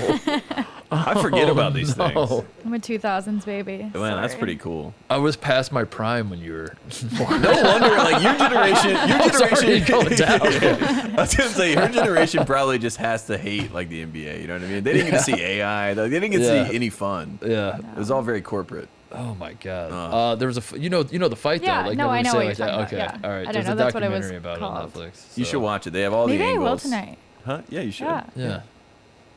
I forget about these things. No. I'm a 2000s baby. Man, that's Sorry. pretty cool. I was past my prime when you were. No wonder, like your generation, Sorry, going down. I was gonna say, her generation probably just has to hate like the NBA. You know what I mean? They didn't get to see AI. They didn't get to Yeah. see any fun. Yeah. It was all very corporate. Oh my God. There was you know the fight Yeah, though. Like no, never I know say what like you're that. talking Okay. about, yeah. All right. I There's didn't a know that's what it was documentary about it on called. Netflix. You should watch it. They have all Maybe the I will angles. tonight. Huh? Yeah, you should. Yeah. Yeah.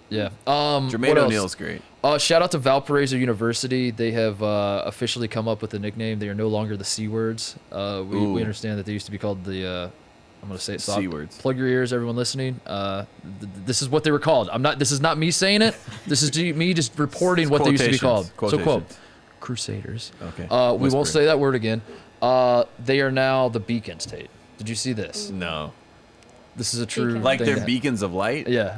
Yeah. Jermaine what else? O'Neal's great. Shout out to Valparaiso University. They have officially come up with a nickname. They are no longer the C words. We understand that they used to be called the. I'm gonna say it. C words. Plug your ears, everyone listening. This is what they were called. This is not me saying it. This is me just reporting what they used to be called. So quote, Crusaders. Okay. We won't Whisper. say that word again. They are now the Beacons, Tate. Did you see this? No. This is a true. Beacons. Like thing they're that- beacons of light? Yeah.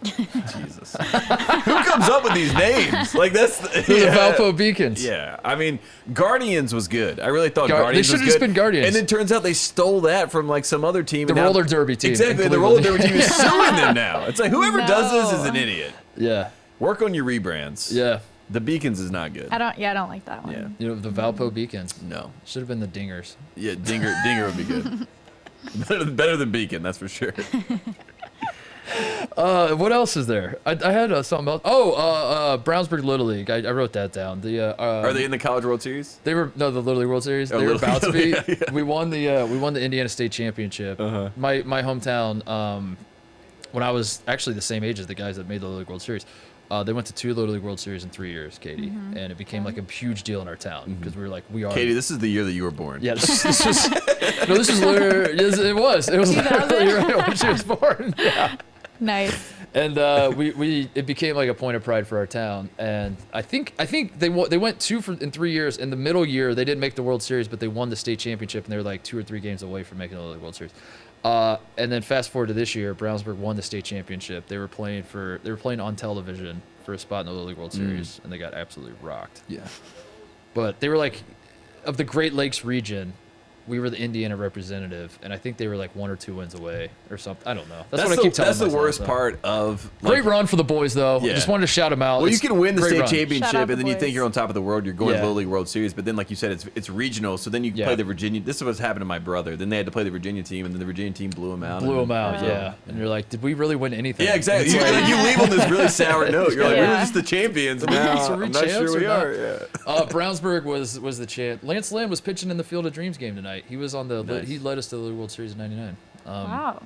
Jesus. Who comes up with these names? Like that's They're the Valpo Beacons. Yeah, I mean, Guardians was good. I really thought They Guardians should was have just good. been Guardians. And then turns out they stole that from like some other team. The and now- roller derby team. Exactly, in the roller Cleveland. derby team is suing them now. It's like whoever does this is an No. idiot. Yeah. Work on your rebrands. Yeah. The Beacons is not good. I don't like that one. Yeah. You know, the Valpo Beacons. No. Should have been the Dingers. Yeah, Dinger would be good. better than Beacon, that's for sure. What else is there? I had something else. Oh, Brownsburg Little League. I wrote that down. Are they in the College World Series? They were the Little League World Series. Oh, They were Little about to be. League, yeah. We won the Indiana State Championship. Uh-huh. My hometown. When I was actually the same age as the guys that made the Little League World Series. They went to 2 Little League World Series in 3 years, Katie, and it became like a huge deal in our town because we were like, we are. Katie, this is the year that you were born. Yeah, this is this is literally. Yes, it was. It was 2000? literally right when she was born. Yeah. Nice. And it became like a point of pride for our town. And I think they went 2 in 3 years. In the middle year, they didn't make the World Series, but they won the state championship, and they were like 2 or 3 games away from making the World Series. And then fast forward to this year, Brownsburg won the state championship. They were playing on television for a spot in the Little League World Series, and they got absolutely rocked. Yeah. But they were like, of the Great Lakes region, we were the Indiana representative, and I think they were like 1 or 2 wins away or something. I don't know. That's what I keep telling myself. That's the worst part of. Great run for the boys, though. Yeah. Just wanted to shout them out. Well, you can win the state run. championship, and then you boys. think you're on top of the world. You're going to the Little League World Series, but then, like you said, it's regional. So then you play the Virginia. This is what's happened to my brother. Then they had to play the Virginia team, and then the Virginia team blew him out. Yeah. And you're like, did we really win anything? Yeah, exactly. You leave on this really sour note. You're like, we were just the champions. Now I'm not sure we are. Yeah. Brownsburg was the champ. Lance Lynn was pitching in the Field of Dreams game tonight. He was on the. Nice. He led us to the World Series in '99. Wow.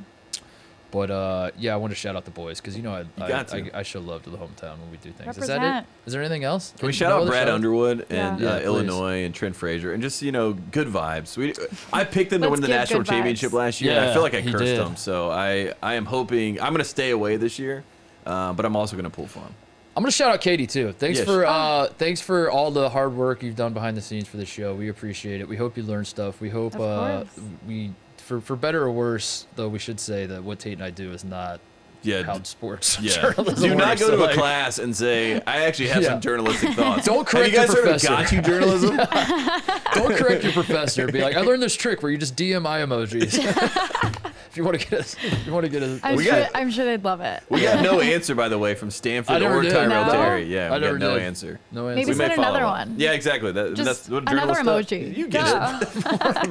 But yeah, I want to shout out the boys because I show love to the hometown when we do things. Is that it? Is there anything else? Can we shout out Brad Underwood and Yeah, Illinois and Trent Frazier and just good vibes. I picked them to Let's win the give national good championship vibes. last year. Yeah, and I feel like I he cursed did. them, so I am hoping I'm gonna stay away this year, but I'm also gonna pull for them. I'm gonna shout out Katie too. Thanks for all the hard work you've done behind the scenes for the show. We appreciate it. We hope you learn stuff. We hope for better or worse, though we should say that what Tate and I do is not how sports journalism Do not works. go to a class and say, I actually have some jourlisc thouts. Don't correct Have you guys your heard of professor. got you journalism? Don't correct your professor. Be like, I learned this trick where you just DM eye emojis. If you want to get us, I'm sure they'd love it. We got no answer, by the way, from Stanford or did. Tyrell No? Terry. Yeah, I we never got no did. answer. No answer. Maybe We may send follow another up. one. Yeah, exactly. That's what Another journalist emoji. does. You get it.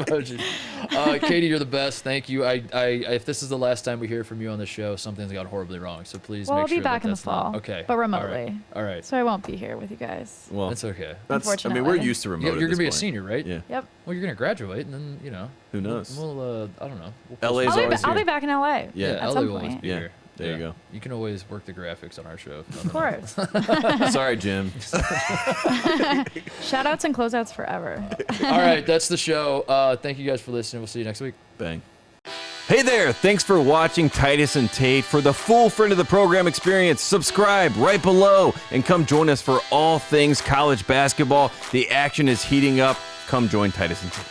emoji. Katie, you're the best. Thank you. If this is the last time we hear from you on the show, something's gone horribly wrong. So please Well, make I'll be sure back that in the that's not- fall. Okay. But remotely. All right. So I won't be here with you guys. Well, That's okay. I mean, we're Unfortunately. used to remote. You're at gonna this be a point. senior, right? Yeah. Yep. Well, you're gonna graduate, and then Who knows? We'll I don't know. LA is I'll always be here. back in LA. Yeah. At LA some will always point. be Yeah. here. There you go. You can always work the graphics on our show. Of course. Sorry, Jim. Shout outs and closeouts forever. All right, that's the show. Thank you guys for listening. We'll see you next week. Bang. Hey there, thanks for watching Titus and Tate. For the full friend of the program experience, subscribe right below and come join us for all things college basketball. The action is heating up. Come join Titus and Tate.